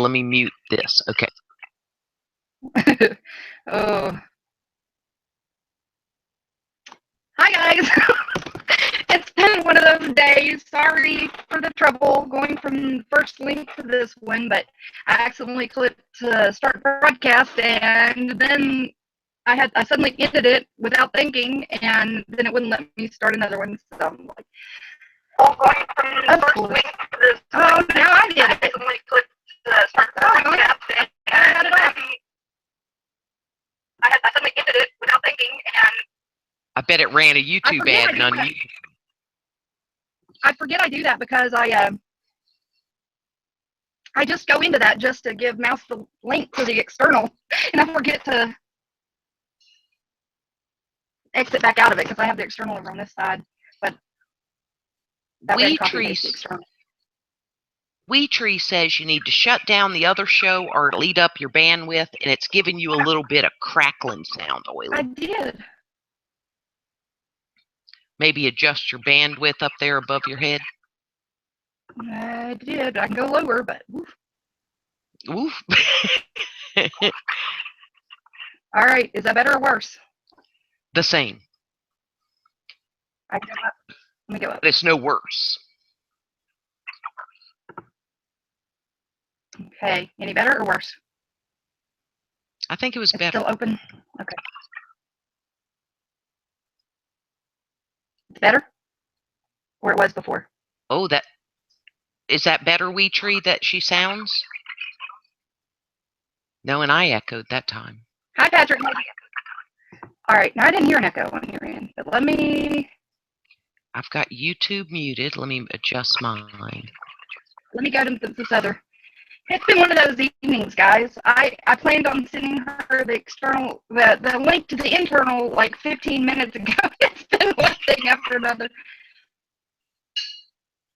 let me mute this. Okay. Oh. Hi, guys. It's been one of those days. Sorry for the trouble going from the first link to this one, but I accidentally clicked to start broadcast, and then I suddenly ended it without thinking, and then it wouldn't let me start another one. So I'm like, oh, going from the first link to this. Oh, now I did it. I accidentally clicked to start broadcast, and I got it off. I suddenly ended it without thinking, and I bet it ran a YouTube ad and unmuted. I forget I do that because I just go into that just to give Mouse the link to the external, and I forget to exit back out of it because I have the external over on this side. But that way I copy-paste the external. WeTree says you need to shut down the other show or lead up your bandwidth, and it's giving you a little bit of crackling sound, Oily. I did. Maybe adjust your bandwidth up there above your head. I did. I can go lower, but oof. Oof. All right. Is that better or worse? The same. I go up. Let me go up. But it's no worse. Okay. Any better or worse? I think it was better. Still open? Okay. It's better? Or it was before? Oh, is that better, WeTree, that she sounds? No, and I echoed that time. Hi, Patrick. All right. Now, I didn't hear an echo on your end, but let me... I've got YouTube muted. Let me adjust mine. Let me go to this other. It's been one of those evenings, guys. I planned on sending her the external, the link to the internal like 15 minutes ago. It's been one thing after another.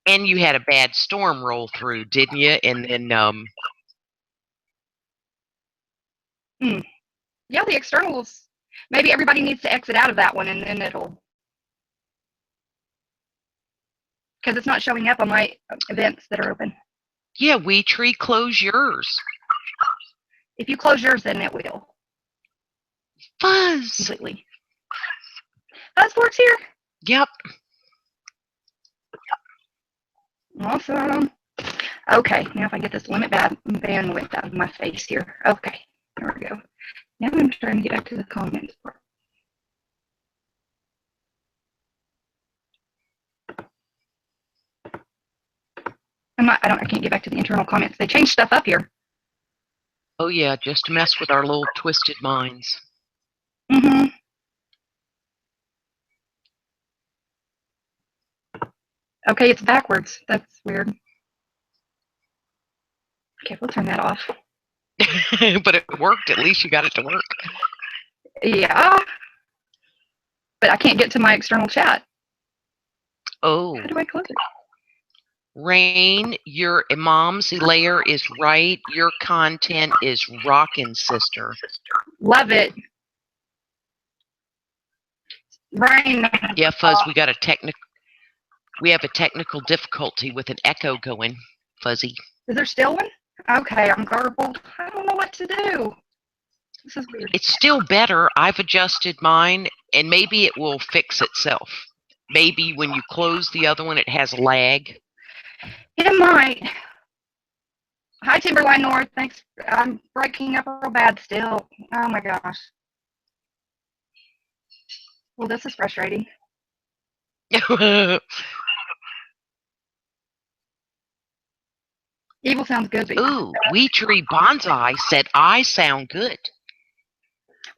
And you had a bad storm roll through, didn't you? And then Yeah, the externals. Maybe everybody needs to exit out of that one, and then it'll, because it's not showing up on my events that are open. Yeah, WeTree, close yours. If you close yours, then it will. Fuzz. Completely. Buzzboard's here? Yep. Awesome. Okay, now if I get this limit bandwidth out of my face here. Okay, there we go. Now I'm trying to get back to the comments part. I can't get back to the internal comments. They changed stuff up here. Oh yeah, just to mess with our little twisted minds. Mm-hmm. Okay, it's backwards. That's weird. Okay, we'll turn that off. But it worked. At least you got it to work. Yeah. But I can't get to my external chat. Oh. How do I close it? Rain, your mom's layer is right. Your content is rockin', sister. Love it. Rain. Yeah, Fuzz, we have a technical difficulty with an echo going, Fuzzy. Is there still one? Okay, I'm garbled. I don't know what to do. This is weird. It's still better. I've adjusted mine, and maybe it will fix itself. Maybe when you close the other one, it has lag. It might. Hi, Timberline North. Thanks. I'm breaking up real bad still. Oh my gosh. Well, this is frustrating. Evil sounds good. Ooh, WeTree Bonsai said I sound good.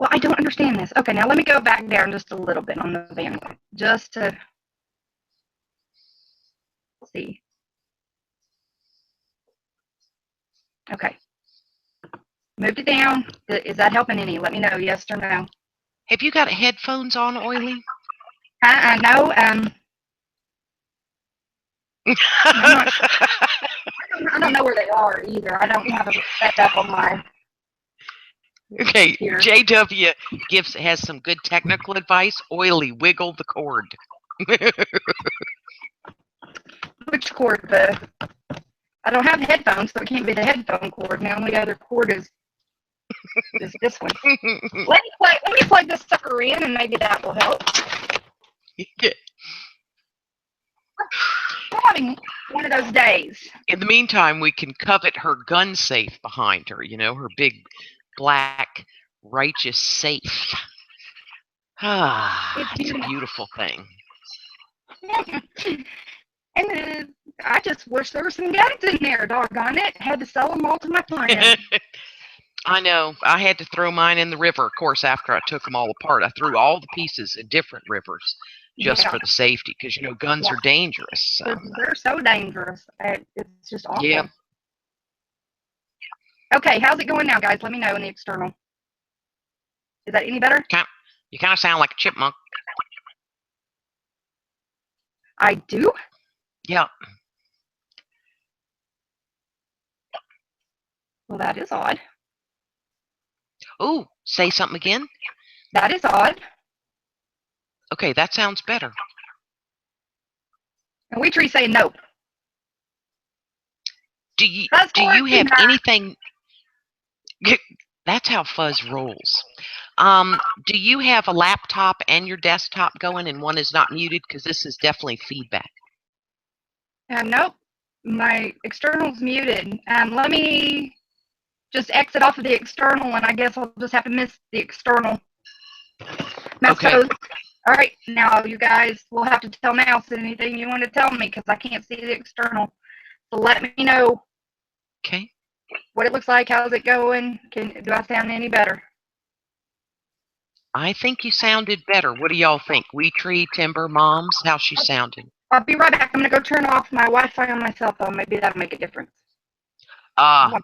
Well, I don't understand this. Okay, now let me go back down just a little bit on the bandwidth, just to see. Okay. Moved it down. Is that helping any? Let me know, yes or no. Have you got headphones on, Oily? No. I don't know where they are either. I don't have it set up on my. Okay, computer. JW has some good technical advice. Oily, wiggle the cord. Which cord? I don't have headphones, so it can't be the headphone cord. The only other cord is this one. Let me plug this sucker in, and maybe that will help. I'm having one of those days. In the meantime, we can covet her gun safe behind her, you know, her big black righteous safe. It's a beautiful thing. And I just wish there were some guns in there, doggone it. Had to sell them all to my friends. I know. I had to throw mine in the river, of course, after I took them all apart. I threw all the pieces in different rivers just for the safety, because, you know, guns are dangerous. So. They're so dangerous. It's just awful. Yeah. Okay, how's it going now, guys? Let me know in the external. Is that any better? You kind of sound like a chipmunk. I do? Yeah. Well, that is odd. Oh, say something again? That is odd. Okay, that sounds better. And we tree saying nope. Do you have anything? That's how Fuzz rolls. Do you have a laptop and your desktop going, and one is not muted? Because this is definitely feedback. Nope. My external's muted. Let me just exit off of the external, and I guess I'll just have to miss the external. Okay. All right, now you guys will have to tell Mouse anything you want to tell me, because I can't see the external. So let me know. Okay. What it looks like. How's it going? Do I sound any better? I think you sounded better. What do y'all think? We Tree, Timber, Moms, how's she sounding? I'll be right back. I'm going to go turn off my Wi-Fi on my cell phone. Maybe that'll make a difference.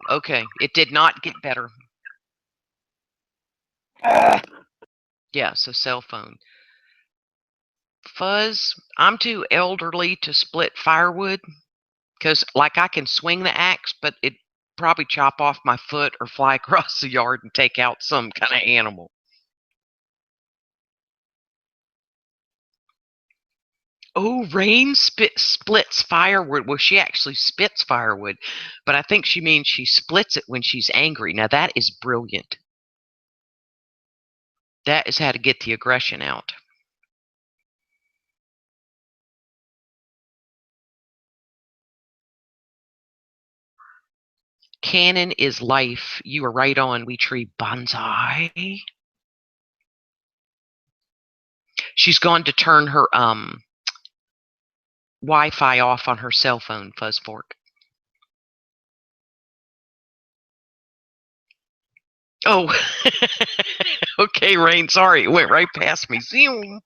Okay. It did not get better. Yeah, so cell phone. Fuzz, I'm too elderly to split firewood, because, like, I can swing the axe, but it'd probably chop off my foot or fly across the yard and take out some kind of animal. Oh, Rain splits firewood. Well, she actually spits firewood, but I think she means she splits it when she's angry. Now, that is brilliant. That is how to get the aggression out. Canon is life. You are right on, We Tree Bonsai. She's gone to turn her Wi-Fi off on her cell phone, Fuzzfork. Oh, okay, Rain. Sorry, it went right past me. Zoom.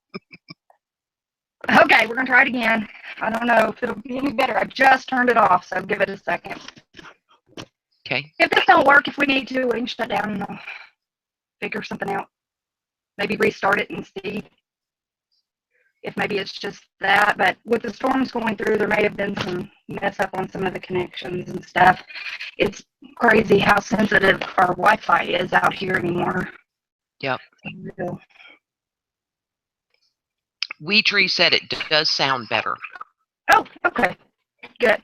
Okay, we're going to try it again. I don't know if it'll be any better. I just turned it off, so give it a second. Okay. If this don't work, if we need to, we can shut down and I'll figure something out. Maybe restart it and see if maybe it's just that. But with the storms going through, there may have been some mess up on some of the connections and stuff. It's crazy how sensitive our Wi-Fi is out here anymore. Yep. We Tree said it does sound better. Oh, okay. Good.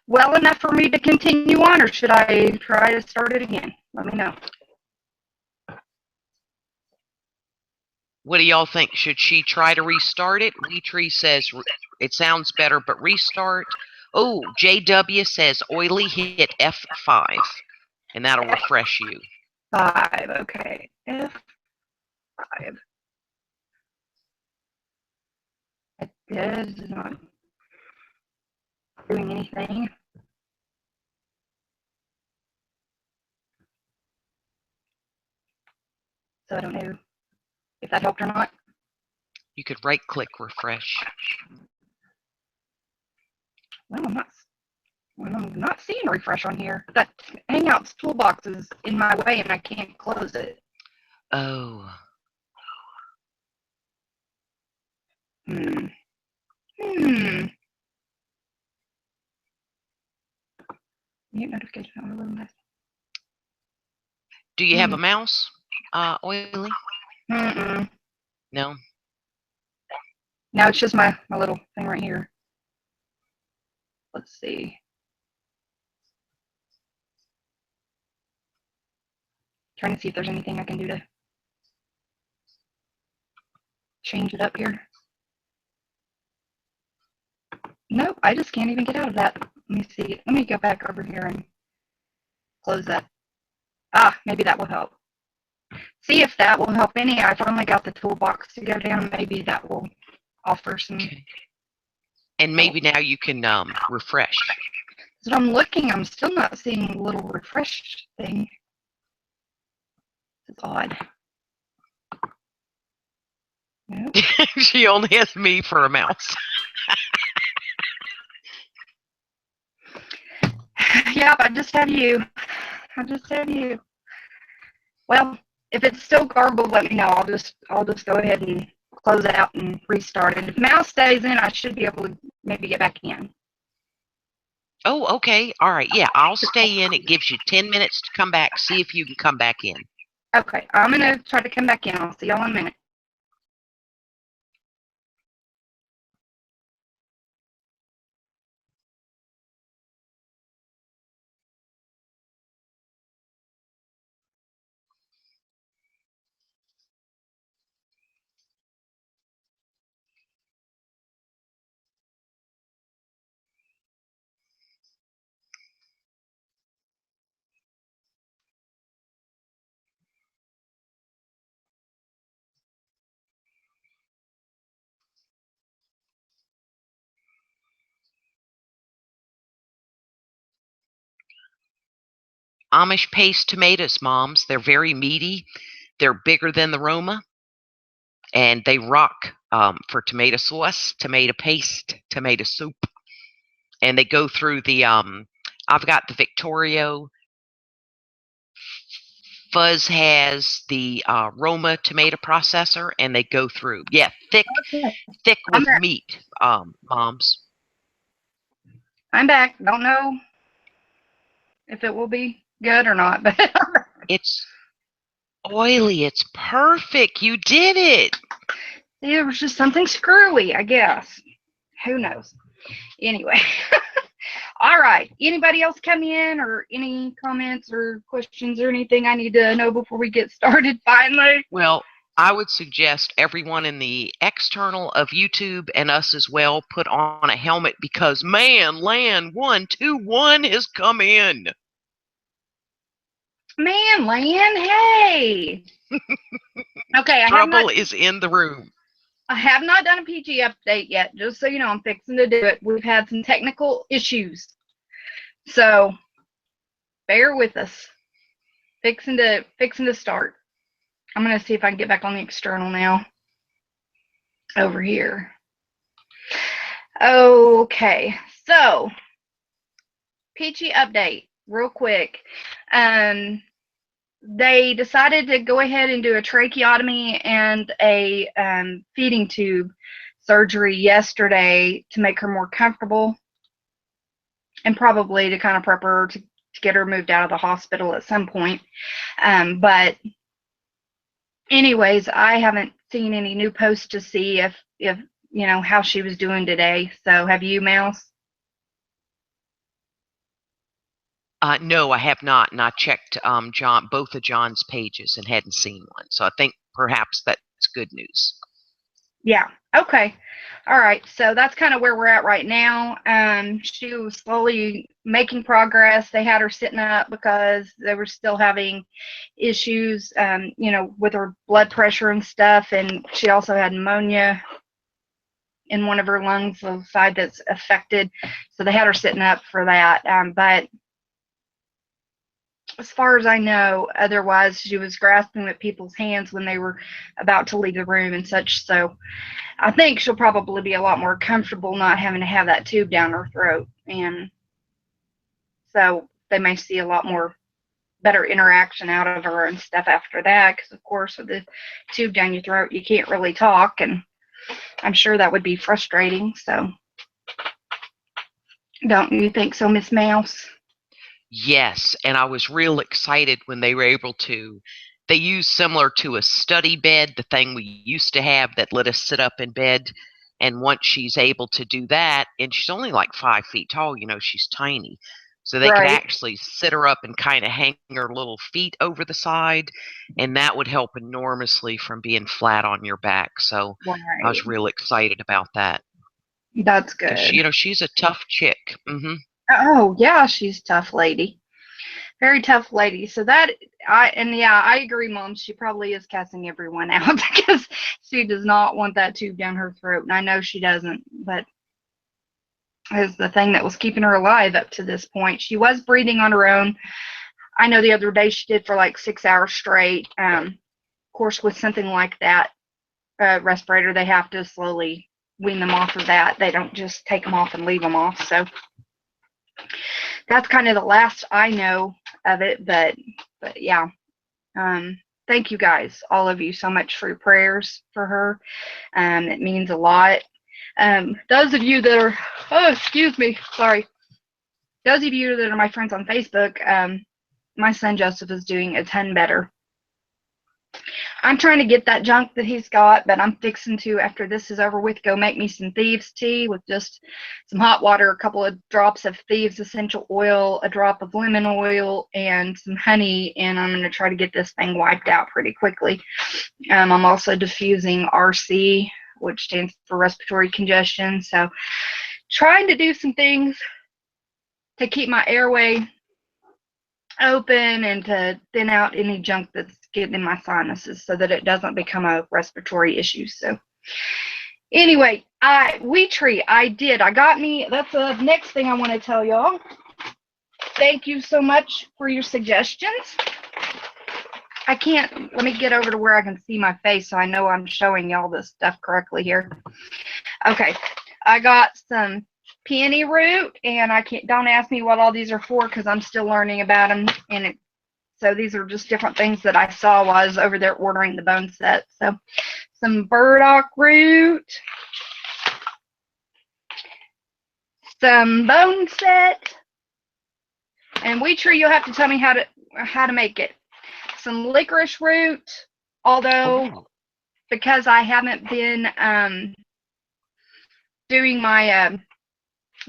Well enough for me to continue on, or should I try to start it again? Let me know. What do y'all think? Should she try to restart it? We Tree says it sounds better, but restart. Oh, JW says Oily hit F5, and that'll refresh you. 5, okay. F5. It is not doing anything. So I don't know if that helped or not. You could right-click refresh. Well, I'm not seeing refresh on here. That Hangouts toolbox is in my way and I can't close it. Oh. Mute notification on a little bit. Do you have a mouse, Oily? No. No? No, it's just my little thing right here. Let's see. Trying to see if there's anything I can do to change it up here. Nope, I just can't even get out of that. Let me see. Let me go back over here and close that. Ah, maybe that will help. See if that will help any. I finally got the toolbox to go down. Maybe that will offer some. Okay. And maybe now you can refresh. So I'm looking. I'm still not seeing a little refresh thing. It's odd. Nope. She only has me for a mouse. Yep, I just have you. I just have you. Well, if it's still garbled, let me know. I'll just go ahead and close out and restart it. If mouse stays in, I should be able to maybe get back in. Oh, okay. All right. Yeah, I'll stay in. It gives you 10 minutes to come back. See if you can come back in. Okay, I'm going to try to come back in. I'll see y'all in a minute. Amish paste tomatoes, moms. They're very meaty. They're bigger than the Roma, and they rock for tomato sauce, tomato paste, tomato soup. And they go through the I've got the Victorio. Fuzz has the Roma tomato processor, and they go through. Yeah, thick with meat, moms. I'm back. Don't know if it will be good or not, but It's oily. It's perfect. You did it. it was just something screwy, I guess. Who knows? Anyway. All right. Anybody else come in or any comments or questions or anything I need to know before we get started finally? Well, I would suggest everyone in the external of YouTube and us as well put on a helmet because, man, land 121 has come in. Man, Lan, hey. Okay, Trouble is in the room. I have not done a PG update yet, just so you know. I'm fixing to do it. We've had some technical issues, so bear with us. Fixing to start. I'm gonna see if I can get back on the external now. Over here. Okay, so PG update, real quick. They decided to go ahead and do a tracheotomy and a feeding tube surgery yesterday to make her more comfortable and probably to kind of prep her to get her moved out of the hospital at some point. But anyways, I haven't seen any new posts to see if you know how she was doing today. So have you, Mouse? No, I have not. And I checked both of John's pages and hadn't seen one. So I think perhaps that's good news. Yeah. Okay. All right. So that's kind of where we're at right now. She was slowly making progress. They had her sitting up because they were still having issues, you know, with her blood pressure and stuff. And she also had pneumonia in one of her lungs, the side that's affected. So they had her sitting up for that. But as far as I know, otherwise she was grasping at people's hands when they were about to leave the room and such. So I think she'll probably be a lot more comfortable not having to have that tube down her throat. And so they may see a lot more better interaction out of her and stuff after that. Because, of course, with the tube down your throat, you can't really talk. And I'm sure that would be frustrating. So don't you think so, Miss Mouse? Yes, and I was real excited when they were able to. They used similar to a study bed, the thing we used to have that let us sit up in bed. And once she's able to do that, and she's only like 5 feet tall, you know, she's tiny. So they could Right. actually sit her up and kind of hang her little feet over the side, and that would help enormously from being flat on your back. So I Right. was real excited about that That's because good. she's a tough chick. Oh, yeah, she's a tough lady. Very tough lady. So I agree, Mom. She probably is cussing everyone out because she does not want that tube down her throat. And I know she doesn't, but is the thing that was keeping her alive up to this point. She was breathing on her own. I know the other day she did for like 6 hours straight. Of course, with something like that respirator, they have to slowly wean them off of that. They don't just take them off and leave them off. So that's kind of the last I know of it. But yeah, thank you guys, all of you, so much for your prayers for her. It means a lot. Those of you that are, oh, excuse me, sorry. Those of you that are my friends on Facebook, my son Joseph is doing a ton better. I'm trying to get that junk that he's got, but I'm fixing to, after this is over with, go make me some thieves tea with just some hot water, a couple of drops of thieves essential oil, a drop of lemon oil, and some honey, and I'm going to try to get this thing wiped out pretty quickly. I'm also diffusing RC, which stands for respiratory congestion, so trying to do some things to keep my airway open and to thin out any junk that's getting in my sinuses so that it doesn't become a respiratory issue. So anyway, that's the next thing I want to tell y'all. Thank you so much for your suggestions. Let me get over to where I can see my face so I know I'm showing y'all this stuff correctly here. Okay, I got some peony root, and don't ask me what all these are for because I'm still learning about them. So these are just different things that I saw while I was over there ordering the bone set. So some burdock root, some bone set, and wheat tree. You'll have to tell me how to make it. Some licorice root, although because I haven't been doing my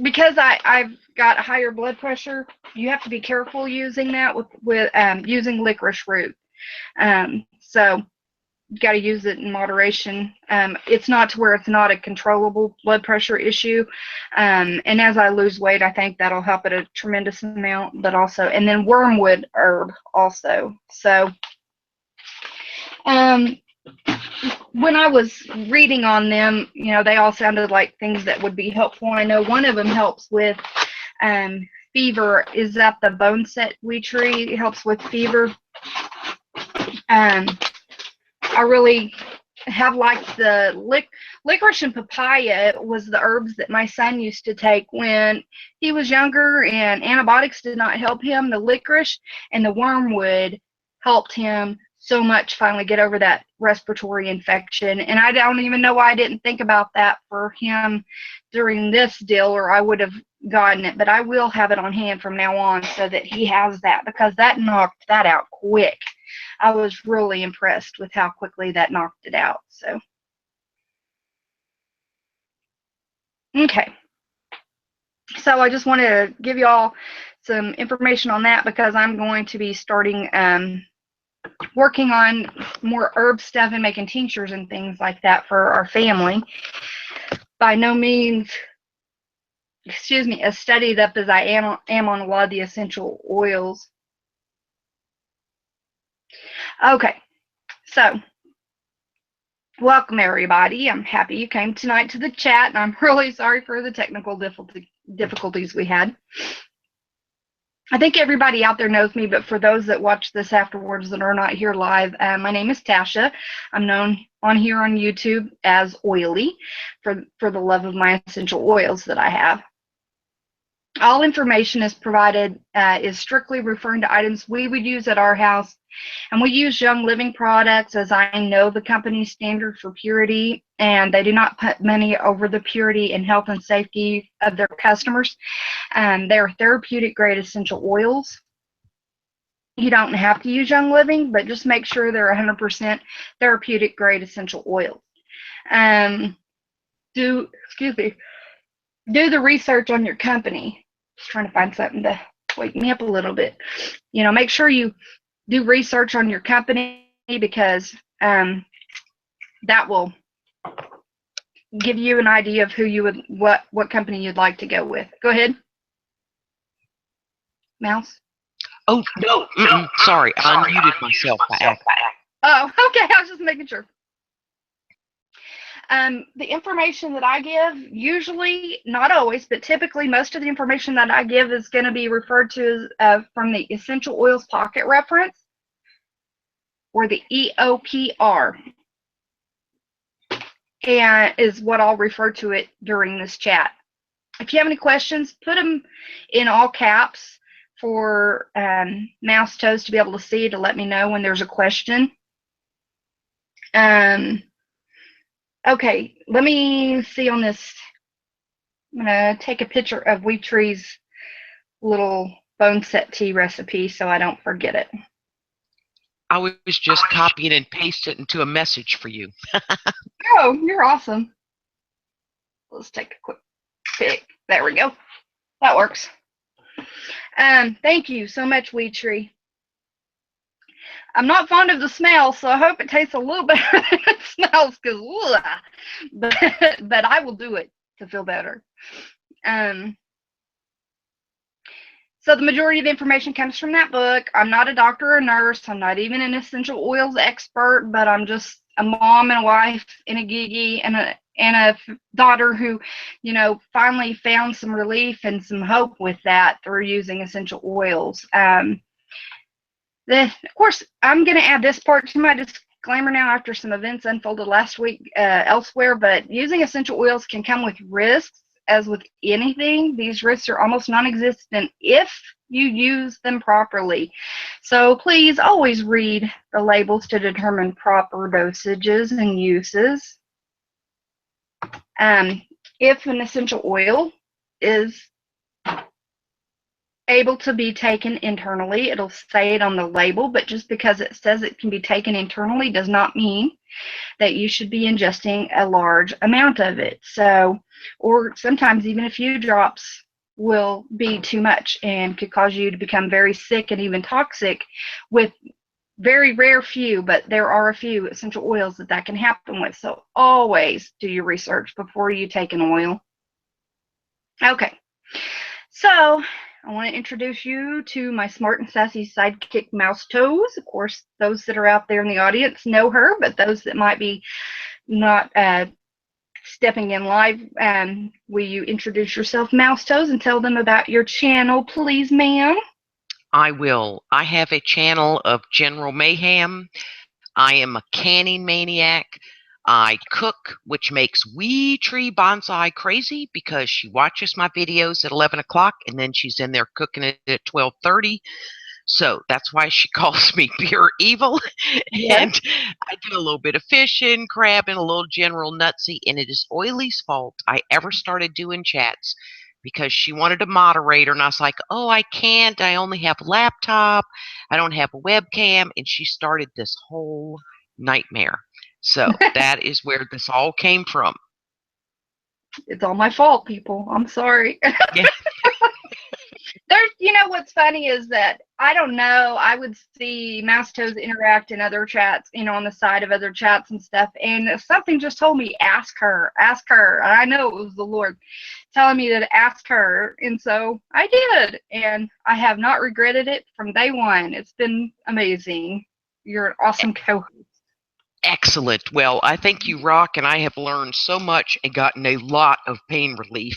because I've got higher blood pressure, you have to be careful using that with using licorice root. So you got to use it in moderation. It's not to where it's not a controllable blood pressure issue. And as I lose weight, I think that'll help it a tremendous amount. But also, and then wormwood herb also. So when I was reading on them, they all sounded like things that would be helpful. I know one of them helps with fever. Is that the bone set wheat tree? It helps with fever. I really have liked the licorice and papaya. Was the herbs that my son used to take when he was younger and antibiotics did not help him. The licorice and the wormwood helped him so much finally get over that respiratory infection. And I don't even know why I didn't think about that for him during this deal, or I would have gotten it. But I will have it on hand from now on so that he has that, because that knocked that out quick. I was really impressed with how quickly that knocked it out. So, okay. So I just wanted to give you all some information on that because I'm going to be starting working on more herb stuff and making tinctures and things like that for our family. By no means, as studied up as I am on a lot of the essential oils. Okay, so welcome everybody. I'm happy you came tonight to the chat, and I'm really sorry for the technical difficulties we had. I think everybody out there knows me, but for those that watch this afterwards that are not here live, my name is Tasha. I'm known on here on YouTube as Oily for the love of my essential oils that I have. All information is provided is strictly referring to items we would use at our house, and we use Young Living products as I know the company's standard for purity, and they do not put money over the purity and health and safety of their customers. They're therapeutic grade essential oils. You don't have to use Young Living, but just make sure they're 100% therapeutic grade essential oils. Do the research on your company. Just trying to find something to wake me up a little bit. Make sure you do research on your company, because that will give you an idea of what company you'd like to go with. Go ahead, Mouse. Oh, no. Sorry, I unmuted myself by accident. Oh, okay. I was just making sure. The information that I give, usually, not always, but typically most of the information that I give is going to be referred to from the Essential Oils Pocket Reference, or the EOPR, and is what I'll refer to it during this chat. If you have any questions, put them in all caps for Mouse Toes to be able to see, to let me know when there's a question. Okay, let me see on this. I'm going to take a picture of Wee Tree's little bone set tea recipe so I don't forget it. I was just copying and pasting it into a message for you. Oh, you're awesome. Let's take a quick pic. There we go. That works. Thank you so much, Wee Tree. I'm not fond of the smell, so I hope it tastes a little better than it smells, but I will do it to feel better. So the majority of the information comes from that book. I'm not a doctor or nurse. I'm not even an essential oils expert, but I'm just a mom and a wife and a gigi and a daughter who, finally found some relief and some hope with that through using essential oils. Of course, I'm going to add this part to my disclaimer now after some events unfolded last week elsewhere, but using essential oils can come with risks. As with anything, these risks are almost non-existent if you use them properly. So please always read the labels to determine proper dosages and uses. If an essential oil is able to be taken internally, it'll say it on the label, but just because it says it can be taken internally does not mean that you should be ingesting a large amount of it. So, or sometimes even a few drops will be too much and could cause you to become very sick and even toxic, with very rare few, but there are a few essential oils that can happen with. So always do your research before you take an oil. Okay, so I want to introduce you to my smart and sassy sidekick, Mouse Toes. Of course, those that are out there in the audience know her, but those that might be not stepping in live, will you introduce yourself, Mouse Toes, and tell them about your channel, please, ma'am? I will. I have a channel of general mayhem. I am a canning maniac. I cook, which makes Wee Tree Bonsai crazy because she watches my videos at 11 o'clock and then she's in there cooking it at 12:30. So that's why she calls me pure evil. Yes. And I do a little bit of fishing, crabbing, a little general nutsy, and it is Oily's fault I ever started doing chats, because she wanted a moderator, and I was like, oh, I can't. I only have a laptop. I don't have a webcam. And she started this whole nightmare. So that is where this all came from. It's all my fault, people. I'm sorry. Yeah. There's, what's funny is that I don't know. I would see Mouse Toes interact in other chats, on the side of other chats and stuff. And something just told me, ask her. And I know it was the Lord telling me to ask her. And so I did. And I have not regretted it from day one. It's been amazing. You're an awesome co-host. Excellent. Well, I think you rock, and I have learned so much and gotten a lot of pain relief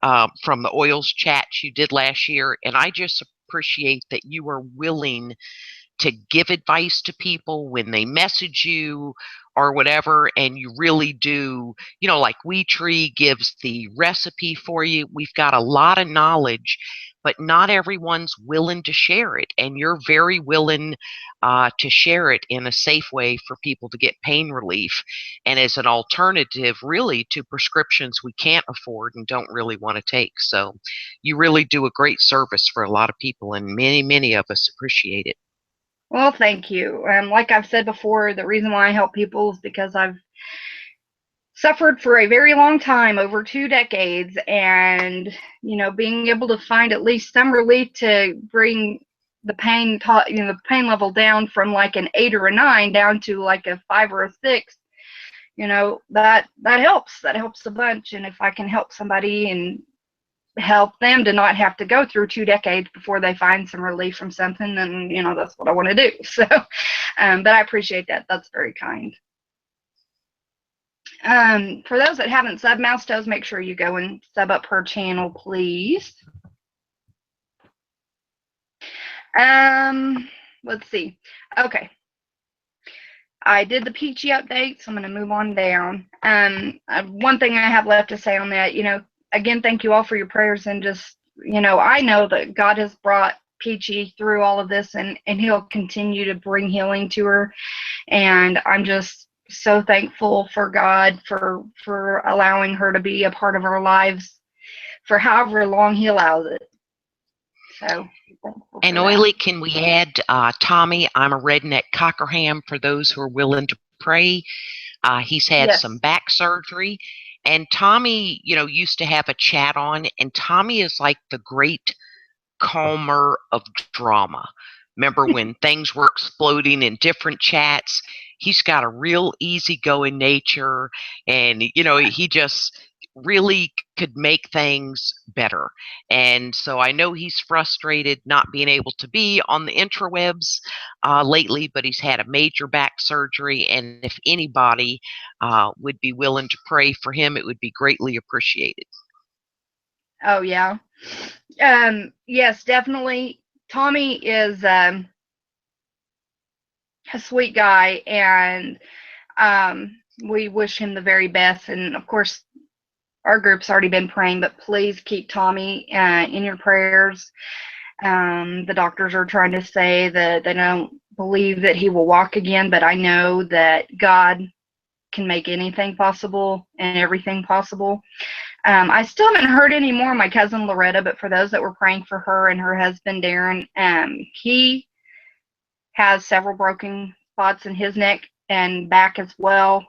from the oils chats you did last year. And I just appreciate that you are willing to give advice to people when they message you or whatever, and you really do, like Wee Tree gives the recipe for you. We've got a lot of knowledge, but not everyone's willing to share it, and you're very willing to share it in a safe way for people to get pain relief, and as an alternative really to prescriptions we can't afford and don't really want to take. So you really do a great service for a lot of people, and many of us appreciate it. Well, thank you. Like I've said before, the reason why I help people is because I've suffered for a very long time, over 2 decades, and being able to find at least some relief to bring the the pain level down from like an 8 or a 9 down to like a 5 or a 6, that helps a bunch. And if I can help somebody and help them to not have to go through 2 decades before they find some relief from something, then that's what I want to do. So but I appreciate that. That's very kind. For those that haven't subbed Mouse Toes, make sure you go and sub up her channel, please. Let's see. Okay. I did the Peachy update, so I'm going to move on down. One thing I have left to say on that, again, thank you all for your prayers, and just, I know that God has brought Peachy through all of this, and he'll continue to bring healing to her. And I'm just so thankful for God for allowing her to be a part of our lives for however long he allows it. So, and Oily, can we add Tommy? I'm a redneck Cockerham for those who are willing to pray. He's had some back surgery, and Tommy, used to have a chat on, and Tommy is like the great calmer of drama. Remember when things were exploding in different chats? He's got a real easygoing nature, and he just really could make things better. And so I know he's frustrated not being able to be on the intrawebs lately, but he's had a major back surgery, and if anybody would be willing to pray for him, it would be greatly appreciated. Oh yeah. Yes, definitely. Tommy is a sweet guy, and we wish him the very best. And of course, our group's already been praying, but please keep Tommy in your prayers. The doctors are trying to say that they don't believe that he will walk again, but I know that God can make anything possible and everything possible. I still haven't heard any more of my cousin Loretta, but for those that were praying for her and her husband Darren, he has several broken spots in his neck and back as well,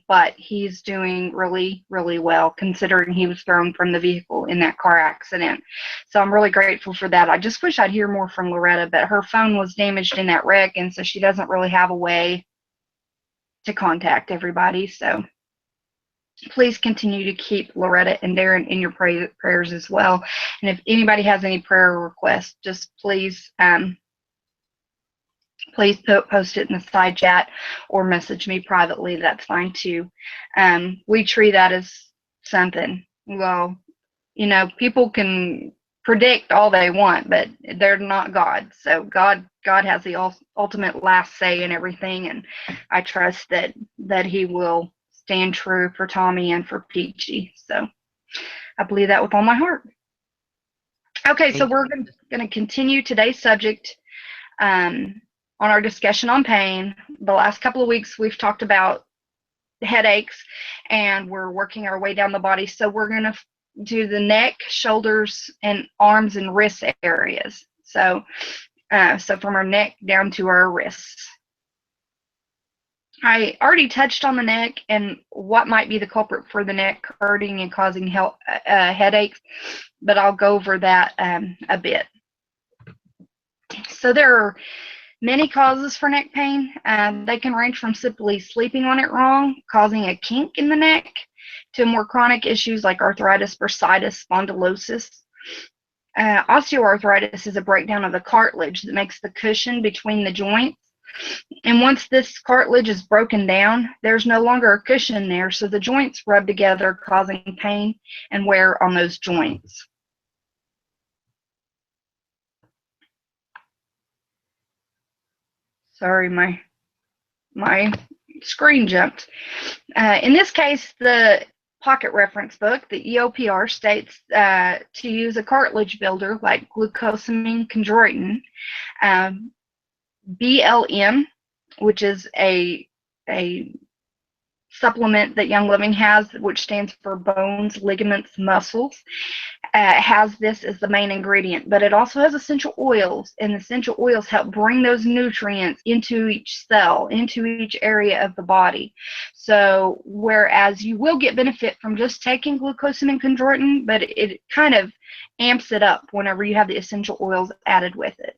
but he's doing really, really well considering he was thrown from the vehicle in that car accident. So I'm really grateful for that. I just wish I'd hear more from Loretta, but her phone was damaged in that wreck, and so she doesn't really have a way to contact everybody. So please continue to keep Loretta and Darren in your prayers as well. And if anybody has any prayer requests, just please post it in the side chat or message me privately. That's fine too. We treat that as something. Well, people can predict all they want, but they're not God. So God has the ultimate last say in everything, and I trust that he will stand true for Tommy and for Peachy. So I believe that with all my heart. Okay, so we're going to continue today's subject on our discussion on pain. The last couple of weeks we've talked about headaches, and we're working our way down the body. So we're going to do the neck, shoulders, and arms and wrist areas. So from our neck down to our wrists. I already touched on the neck and what might be the culprit for the neck hurting and causing headaches, but I'll go over that a bit. So there are many causes for neck pain. They can range from simply sleeping on it wrong, causing a kink in the neck, to more chronic issues like arthritis, bursitis, spondylosis. Osteoarthritis is a breakdown of the cartilage that makes the cushion between the joints. And once this cartilage is broken down, there's no longer a cushion there, so the joints rub together, causing pain and wear on those joints. Sorry, my screen jumped. In this case, the pocket reference book, the EOPR, states to use a cartilage builder like glucosamine chondroitin, BLM, which is a supplement that Young Living has, which stands for bones, ligaments, muscles, has this as the main ingredient, but it also has essential oils, and essential oils help bring those nutrients into each cell, into each area of the body. So whereas you will get benefit from just taking glucosamine and chondroitin, but it kind of amps it up whenever you have the essential oils added with it.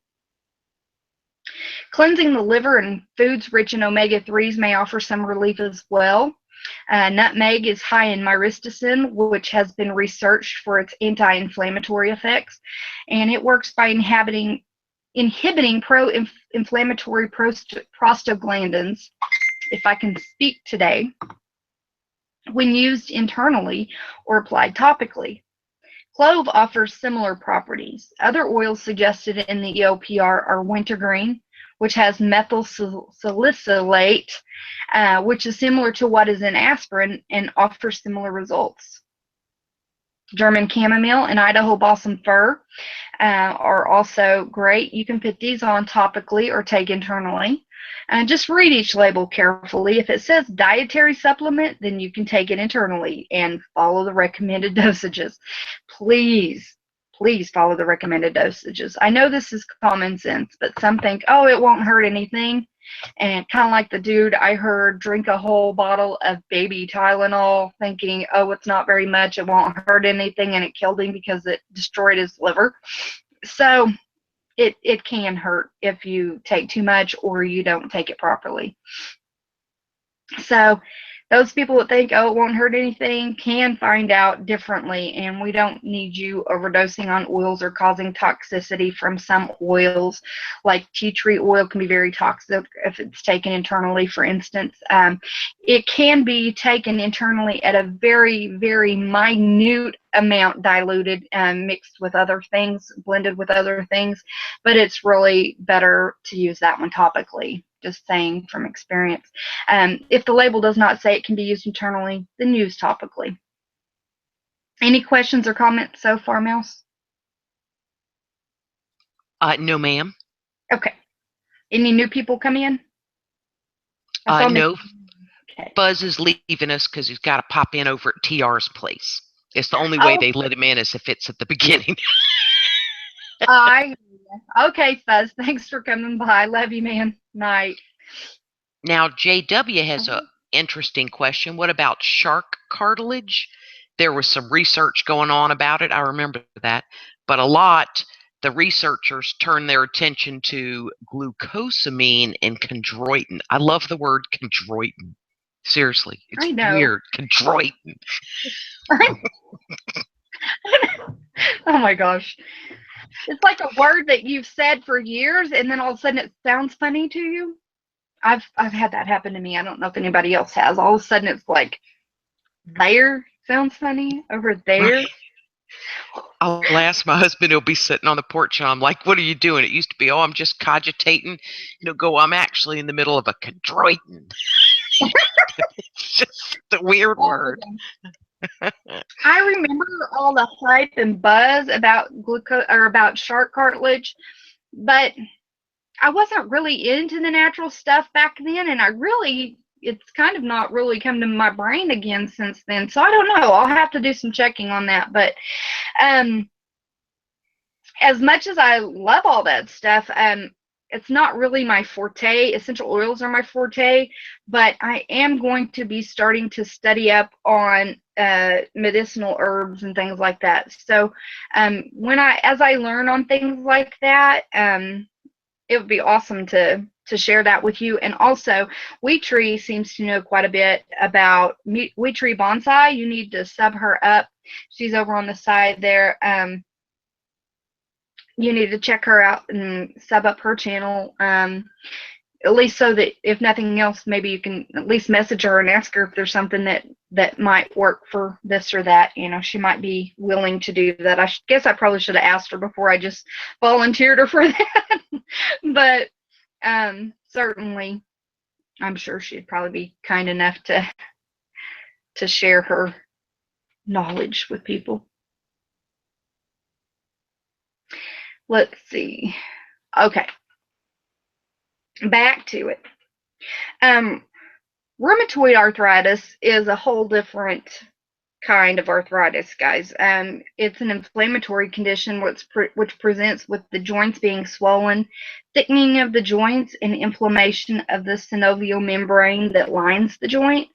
Cleansing the liver and foods rich in omega-3s may offer some relief as well. Nutmeg is high in myristicin, which has been researched for its anti-inflammatory effects, and it works by inhibiting pro-inflammatory prostaglandins, if I can speak today, when used internally or applied topically. Clove offers similar properties. Other oils suggested in the EOPR are wintergreen, which has methyl salicylate, which is similar to what is in aspirin and offers similar results. German chamomile and Idaho balsam fir are also great. You can put these on topically or take internally. And just read each label carefully. If it says dietary supplement, then you can take it internally and follow the recommended dosages. Please, please follow the recommended dosages. I know this is common sense, but some think, oh, it won't hurt anything. And kind of like the dude I heard drink a whole bottle of baby Tylenol thinking, oh, it's not very much, it won't hurt anything, and it killed him because it destroyed his liver. So it can hurt if you take too much or you don't take it properly. So those people that think, oh, it won't hurt anything, can find out differently, and we don't need you overdosing on oils or causing toxicity from some oils. Like tea tree oil can be very toxic if it's taken internally, for instance. It can be taken internally at a very, very minute amount, diluted and mixed with other things, blended with other things, but it's really better to use that one topically. Just saying from experience. If the label does not say it can be used internally, then use topically. Any questions or comments so far, Mouse? No, ma'am. Okay. Any new people come in? No. Okay. Buzz is leaving us because he's got to pop in over at TR's place. It's the only way they let him in is if it's at the beginning. Okay, Fuzz. Thanks for coming by. Love you, man. Night. Now, JW has an interesting question. What about shark cartilage? There was some research going on about it. I remember that. But the researchers turned their attention to glucosamine and chondroitin. I love the word chondroitin. Seriously, it's weird. Chondroitin. Oh my gosh. It's like a word that you've said for years, and then all of a sudden it sounds funny to you. I've had that happen to me. I don't know if anybody else has. All of a sudden it's like, there sounds funny, over there. Right. I'll ask my husband, he'll be sitting on the porch, and I'm like, what are you doing? It used to be, oh, I'm just cogitating. He'll go, I'm actually in the middle of a chondroitin. It's just a weird word. I remember all the hype and buzz about about shark cartilage, but I wasn't really into the natural stuff back then, and it's kind of not really come to my brain again since then. So I don't know. I'll have to do some checking on that. But as much as I love all that stuff, it's not really my forte. Essential oils are my forte, but I am going to be starting to study up on medicinal herbs and things like that. So as I learn on things like that, it would be awesome to share that with you. And also, Wheat Tree seems to know quite a bit about Wheat Tree Bonsai. You need to sub her up. She's over on the side there. You need to check her out and sub up her channel, at least so that if nothing else, maybe you can at least message her and ask her if there's something that might work for this or that. You know, she might be willing to do that. I guess I probably should have asked her before I just volunteered her for that. But certainly, I'm sure she'd probably be kind enough to share her knowledge with people. Let's see. Okay. Back to it. Rheumatoid arthritis is a whole different kind of arthritis, guys. It's an inflammatory condition which presents with the joints being swollen, thickening of the joints, and inflammation of the synovial membrane that lines the joint.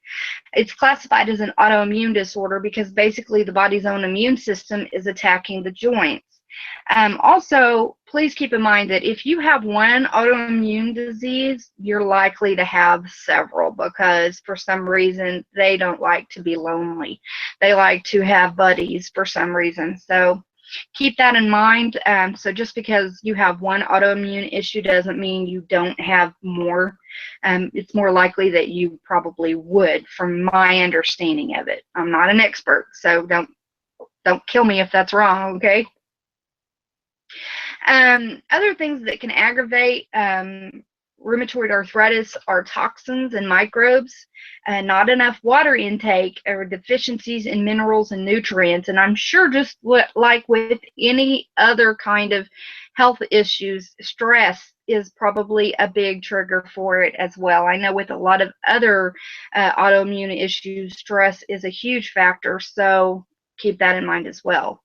It's classified as an autoimmune disorder because basically the body's own immune system is attacking the joints. Also, please keep in mind that if you have one autoimmune disease, you're likely to have several because for some reason they don't like to be lonely. They like to have buddies for some reason. So keep that in mind. So just because you have one autoimmune issue doesn't mean you don't have more. It's more likely that you probably would, from my understanding of it. I'm not an expert, so don't kill me if that's wrong, okay? Other things that can aggravate rheumatoid arthritis are toxins and microbes, not enough water intake, or deficiencies in minerals and nutrients. And I'm sure just like with any other kind of health issues, stress is probably a big trigger for it as well. I know with a lot of other autoimmune issues, stress is a huge factor, so keep that in mind as well.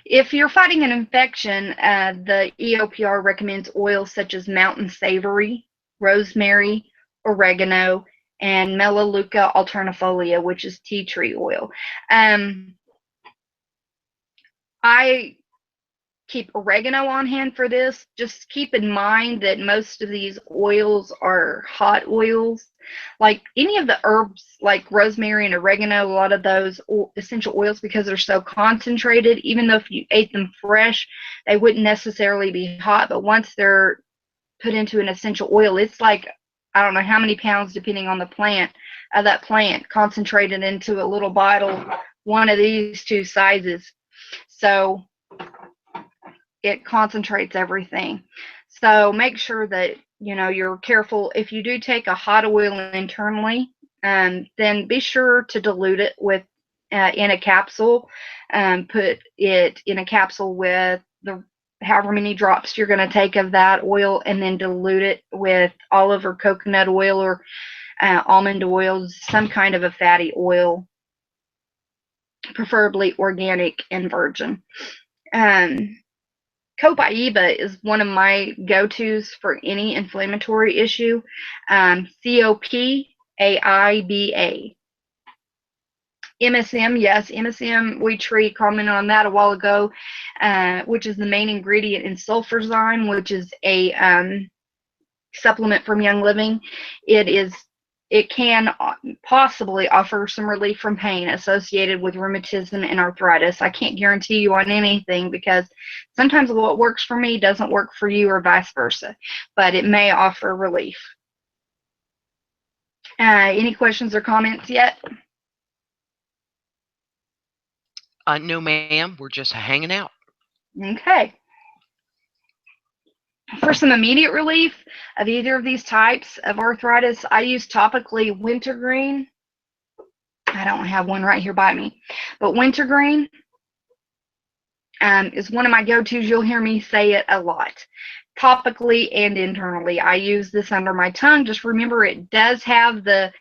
If you're fighting an infection, the EOPR recommends oils such as mountain savory, rosemary, oregano, and Melaleuca alternifolia, which is tea tree oil. I keep oregano on hand for this. Just keep in mind that most of these oils are hot oils. Like any of the herbs like rosemary and oregano, a lot of those essential oils, because they're so concentrated, even though if you ate them fresh, they wouldn't necessarily be hot. But once they're put into an essential oil, it's like, I don't know how many pounds, depending on the plant, of that plant concentrated into a little bottle, one of these two sizes. So it concentrates everything. So make sure that you're careful. If you do take a hot oil internally, then be sure to dilute it with in a capsule. Put it in a capsule with the however many drops you're going to take of that oil, and then dilute it with olive or coconut oil or almond oil, some kind of a fatty oil, preferably organic and virgin. Copaiba is one of my go-tos for any inflammatory issue. COPAIBA. MSM, yes, MSM, we commented on that a while ago, which is the main ingredient in sulfurzyme, which is a supplement from Young Living. It can possibly offer some relief from pain associated with rheumatism and arthritis. I can't guarantee you on anything because sometimes what works for me doesn't work for you or vice versa, but it may offer relief. Any questions or comments yet? No, ma'am. We're just hanging out. Okay. For some immediate relief of either of these types of arthritis, I use topically wintergreen. I don't have one right here by me, but wintergreen is one of my go-tos. You'll hear me say it a lot, topically and internally. I use this under my tongue. Just remember, it does have the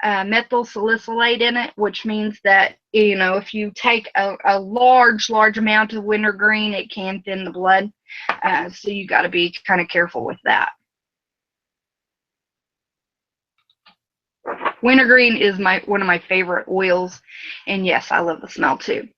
methyl salicylate in it, which means that if you take a large amount of wintergreen, it can thin the blood. So you got to be kind of careful with that. Wintergreen is one of my favorite oils, and yes, I love the smell too.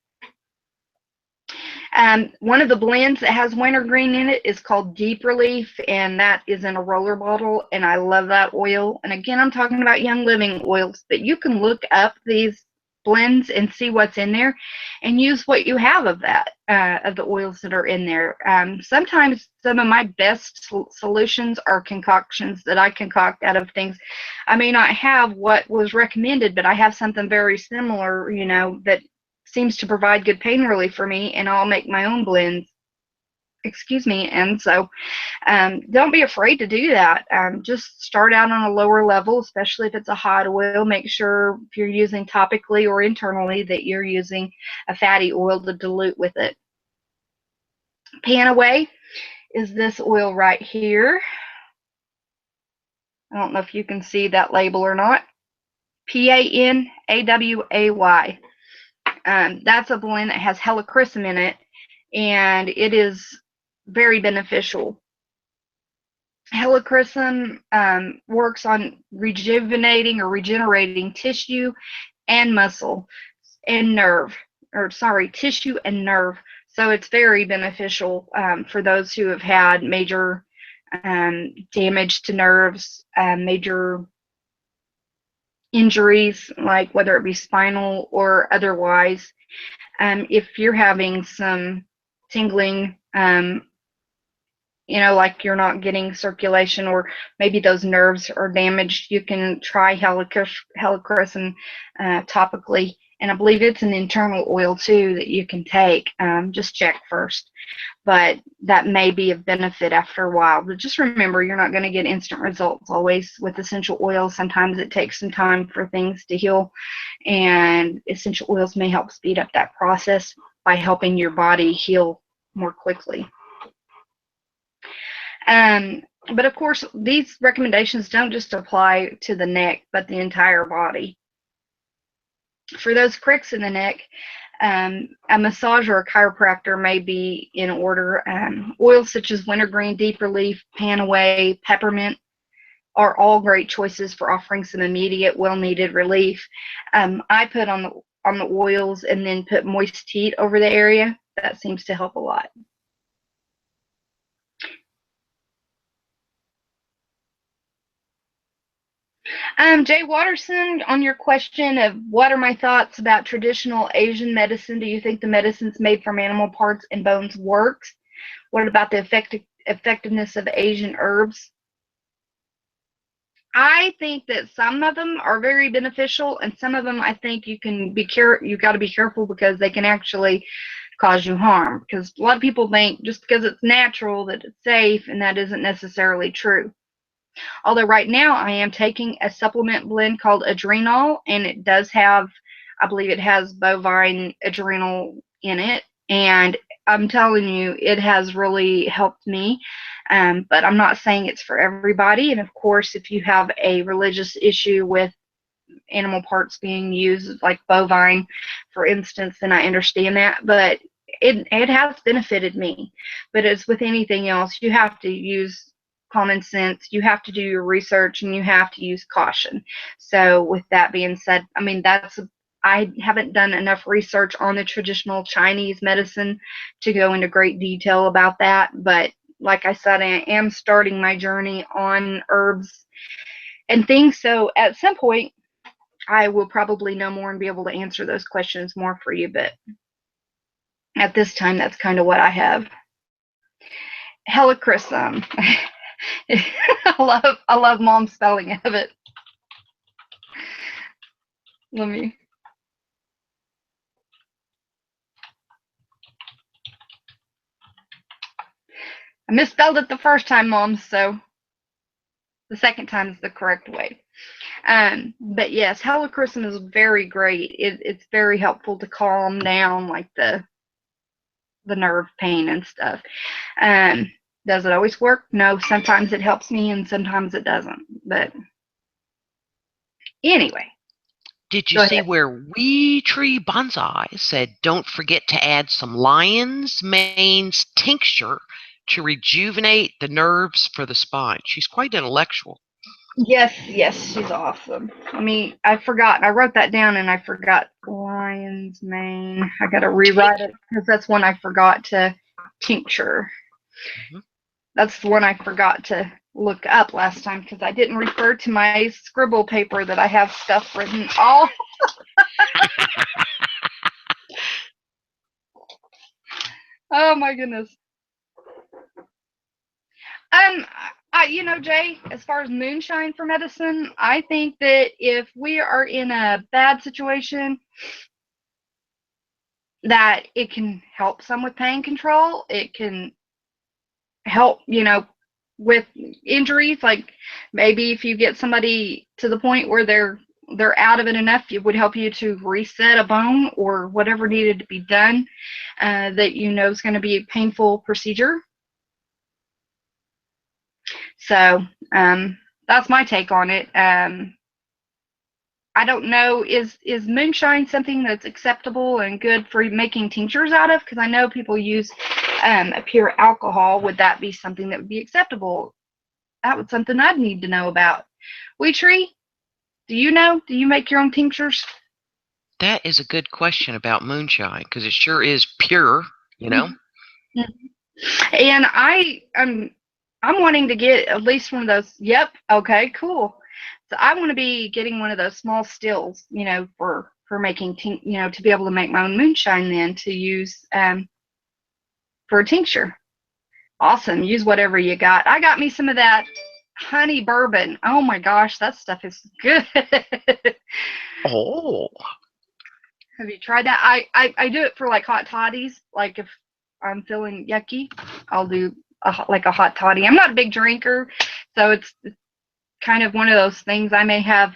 One of the blends that has wintergreen in it is called Deep Relief, and that is in a roller bottle, and I love that oil. And again, I'm talking about Young Living oils, but you can look up these blends and see what's in there and use what you have of that, of the oils that are in there. Sometimes some of my best solutions are concoctions that I concoct out of things. I may not have what was recommended, but I have something very similar, that seems to provide good pain relief for me, and I'll make my own blends. Excuse me. And so don't be afraid to do that. Just start out on a lower level, especially if it's a hot oil. Make sure if you're using topically or internally that you're using a fatty oil to dilute with it. Panaway is this oil right here. I don't know if you can see that label or not. Panaway. That's a blend that has helichrysum in it, and it is very beneficial. Helichrysum works on rejuvenating or regenerating tissue and muscle and tissue and nerve. So it's very beneficial for those who have had major damage to nerves, major injuries, like whether it be spinal or otherwise. If you're having some tingling, like you're not getting circulation, or maybe those nerves are damaged, you can try helichrysum topically. And I believe it's an internal oil too that you can take. Just check first. But that may be of benefit after a while. But just remember, you're not going to get instant results always with essential oils. Sometimes it takes some time for things to heal, and essential oils may help speed up that process by helping your body heal more quickly. But of course, these recommendations don't just apply to the neck, but the entire body. For those cricks in the neck, a massage or a chiropractor may be in order. Oils such as wintergreen, deep relief, panaway, peppermint are all great choices for offering some immediate, well-needed relief. I put on the oils and then put moist heat over the area. That seems to help a lot. Jay Watterson, on your question of what are my thoughts about traditional Asian medicine, do you think the medicines made from animal parts and bones works? What about the effectiveness of Asian herbs? I think that some of them are very beneficial, and some of them I think you got to be careful because they can actually cause you harm. Because a lot of people think just because it's natural that it's safe, and that isn't necessarily true. Although right now I am taking a supplement blend called Adrenal, and it does have, I believe it has bovine adrenal in it, and I'm telling you, it has really helped me. But I'm not saying it's for everybody. And of course, if you have a religious issue with animal parts being used, like bovine, for instance, then I understand that. But it has benefited me. But as with anything else, you have to use common sense, you have to do your research, and you have to use caution. So with that being said, I mean, I haven't done enough research on the traditional Chinese medicine to go into great detail about that. But like I said, I am starting my journey on herbs and things. So at some point, I will probably know more and be able to answer those questions more for you. But at this time, that's kind of what I have. Helichrysum. I love Mom's spelling of it. I misspelled it the first time, Mom, so the second time is the correct way. But yes, helichrysum is very great. It's very helpful to calm down like the nerve pain and stuff. Does it always work? No, sometimes it helps me and sometimes it doesn't. But anyway. Did you see where We Tree Bonsai said, don't forget to add some lion's mane's tincture to rejuvenate the nerves for the spine? She's quite intellectual. Yes, she's awesome. I forgot. I wrote that down and I forgot lion's mane. I got to rewrite it because that's one I forgot to tincture. Mm-hmm. That's the one I forgot to look up last time because I didn't refer to my scribble paper that I have stuff written all. Oh my goodness. Jay, as far as moonshine for medicine, I think that if we are in a bad situation, that it can help some with pain control. It can help, with injuries. Like maybe if you get somebody to the point where they're out of it enough, it would help you to reset a bone or whatever needed to be done that is going to be a painful procedure. So that's my take on it. I don't know, is moonshine something that's acceptable and good for making tinctures out of? Because I know people use a pure alcohol. Would that be something that would be acceptable? That was something I'd need to know about. Wee Tree, do you know? Do you make your own tinctures? That is a good question about moonshine because it sure is pure, you know? And I'm wanting to get at least one of those. Yep. Okay. Cool. So I want to be getting one of those small stills, for making to be able to make my own moonshine. Then to use for a tincture. Awesome. Use whatever you got. I got me some of that honey bourbon. Oh my gosh, that stuff is good. Oh. Have you tried that? I do it for like hot toddies. Like if I'm feeling yucky, I'll do like a hot toddy. I'm not a big drinker, so it's kind of one of those things I may have.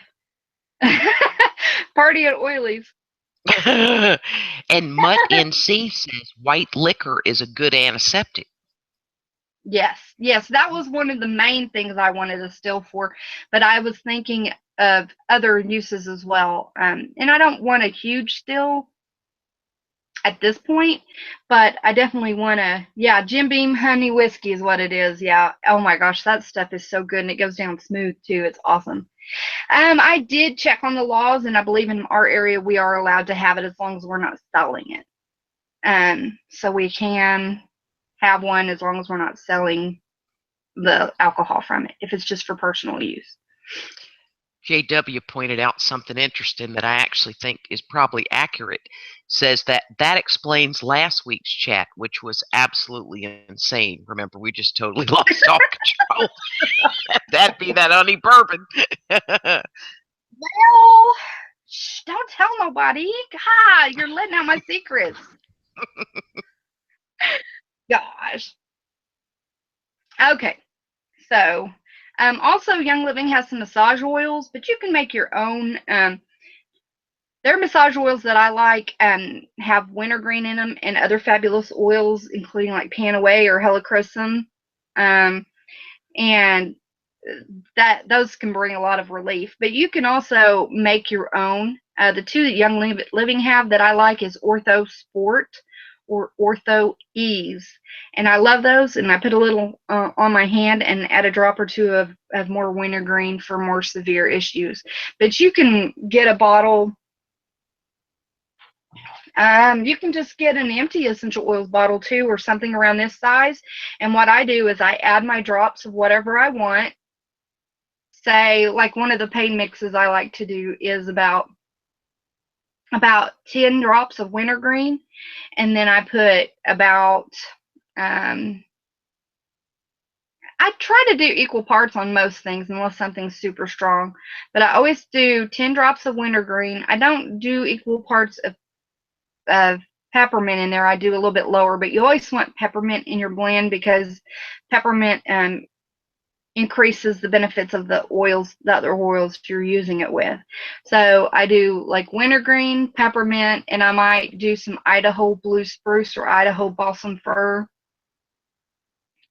Party at Oiley's. And Mutt NC says white liquor is a good antiseptic. Yes, that was one of the main things I wanted to still for, but I was thinking of other uses as well. And I don't want a huge still at this point, but I definitely want to. Yeah, Jim Beam honey whiskey is what it is. Yeah. Oh my gosh, that stuff is so good, and it goes down smooth too. It's awesome. I did check on the laws, and I believe in our area we are allowed to have it as long as we're not selling it. So we can have one as long as we're not selling the alcohol from it, if it's just for personal use. JW pointed out something interesting that I actually think is probably accurate. Says that explains last week's chat, which was absolutely insane. Remember, we just totally lost all control. That'd be that honey bourbon. Well, shh, don't tell nobody. God, you're letting out my secrets. Gosh. Okay, so also Young Living has some massage oils, but you can make your own. There are massage oils that I like and have wintergreen in them, and other fabulous oils, including like Panaway or Helichrysum, and that those can bring a lot of relief. But you can also make your own. The two that Young Living have that I like is Ortho Sport or Ortho Ease, and I love those. And I put a little on my hand and add a drop or two of more wintergreen for more severe issues. But you can get a bottle. You can just get an empty essential oils bottle too, or something around this size. And what I do is I add my drops of whatever I want. Say, like one of the pain mixes I like to do is about 10 drops of wintergreen, and then I put about I try to do equal parts on most things unless something's super strong, but I always do 10 drops of wintergreen. I don't do equal parts of peppermint in there. I do a little bit lower, but you always want peppermint in your blend because peppermint increases the benefits of the other oils you're using it with. So I do like wintergreen, peppermint, and I might do some Idaho blue spruce or Idaho balsam fir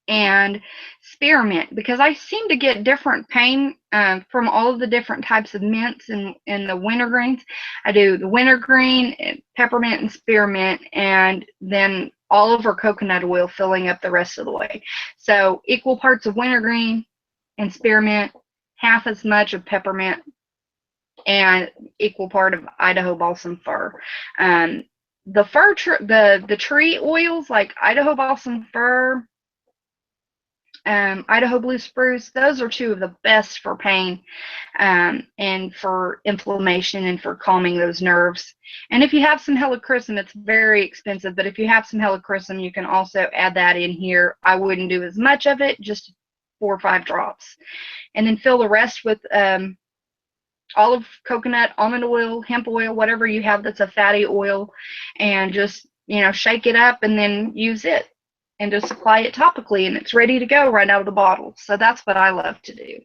and spearmint, because I seem to get different pain from all of the different types of mints and the wintergreens. I do the wintergreen, peppermint, and spearmint, and then olive or coconut oil filling up the rest of the way. So equal parts of wintergreen and spearmint, half as much of peppermint, and equal part of Idaho balsam fir. The fir, the tree oils like Idaho balsam fir, Idaho blue spruce, those are two of the best for pain and for inflammation and for calming those nerves. And if you have some helichrysum, it's very expensive, but if you have some helichrysum, you can also add that in here. I wouldn't do as much of it, just 4 or 5 drops. And then fill the rest with olive, coconut, almond oil, hemp oil, whatever you have that's a fatty oil, and just, shake it up and then use it. And just apply it topically, and it's ready to go right out of the bottle. So that's what I love to do.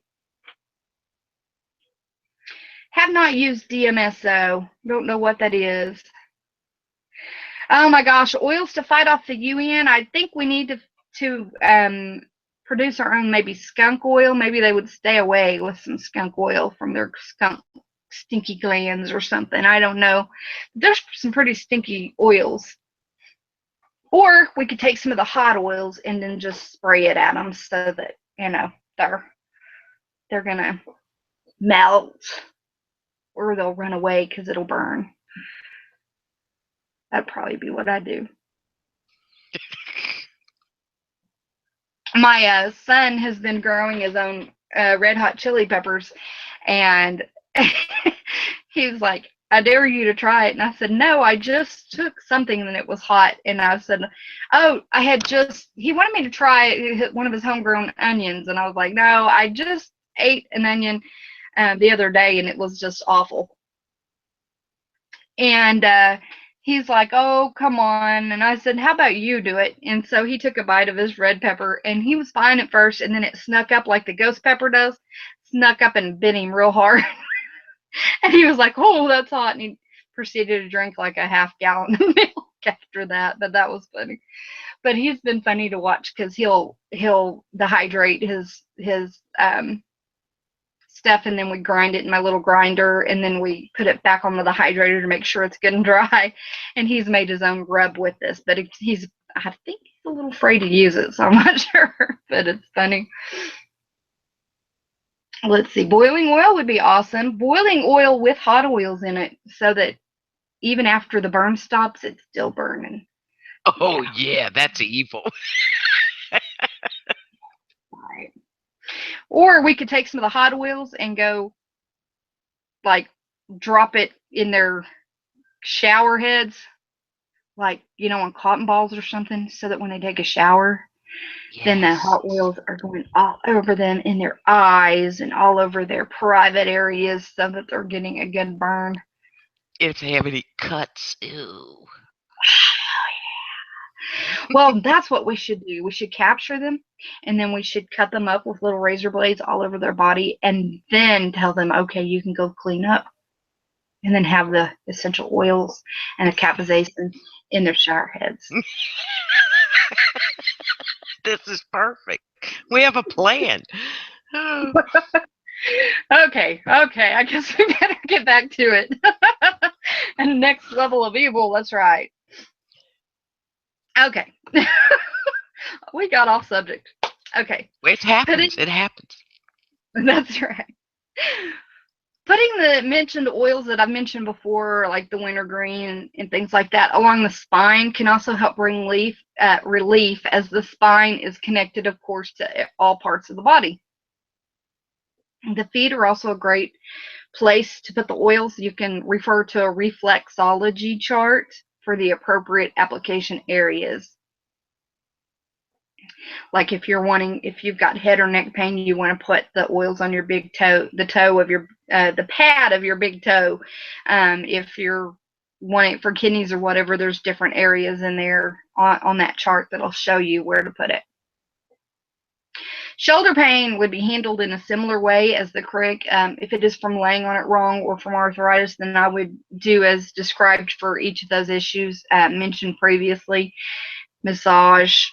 Have not used DMSO. Don't know what that is. Oh my gosh, oils to fight off the UN. I think we need to produce our own maybe skunk oil. Maybe they would stay away with some skunk oil from their stinky glands or something. I don't know. There's some pretty stinky oils. Or we could take some of the hot oils and then just spray it at them so that, they're going to melt, or they'll run away because it'll burn. That'd probably be what I do. My son has been growing his own red hot chili peppers, and he was like, I dare you to try it. And I said, no, I just took something and it was hot. And I said, oh, he wanted me to try one of his homegrown onions. And I was like, no, I just ate an onion the other day and it was just awful. And he's like, oh, come on. And I said, how about you do it? And so he took a bite of his red pepper and he was fine at first. And then it snuck up like the ghost pepper does, snuck up and bit him real hard. And he was like, oh, that's hot. And he proceeded to drink like a half gallon of milk after that. But that was funny. But he's been funny to watch because he'll dehydrate his stuff, and then we grind it in my little grinder, and then we put it back on the dehydrator to make sure it's good and dry. And he's made his own rub with this, but I think he's a little afraid to use it, so I'm not sure, but it's funny. Let's see, boiling oil would be awesome. Boiling oil with hot oils in it so that even after the burn stops, it's still burning. Oh, yeah, that's evil. Right. Or we could take some of the hot oils and go, like, drop it in their shower heads, like, on cotton balls or something, so that when they take a shower, then the hot oils are going all over them, in their eyes and all over their private areas, so that they're getting a good burn. If they have any cuts, ew. Well, that's what we should do. We should capture them, and then we should cut them up with little razor blades all over their body, and then tell them, okay, you can go clean up, and then have the essential oils and the capsaicin in their shower heads. This is perfect. We have a plan. Okay. I guess we better get back to it. And next level of evil, that's right. Okay. We got off subject. Okay. It happens. It happens. That's right. Putting the mentioned oils that I've mentioned before, like the wintergreen and things like that, along the spine can also help bring relief, as the spine is connected, of course, to all parts of the body. The feet are also a great place to put the oils. You can refer to a reflexology chart for the appropriate application areas. Like if you've got head or neck pain, you want to put the oils on your big toe, the pad of your big toe. If you're wanting it for kidneys or whatever, there's different areas in there on that chart that'll show you where to put it. Shoulder pain would be handled in a similar way as the crick. If it is from laying on it wrong or from arthritis, then I would do as described for each of those issues mentioned previously. Massage,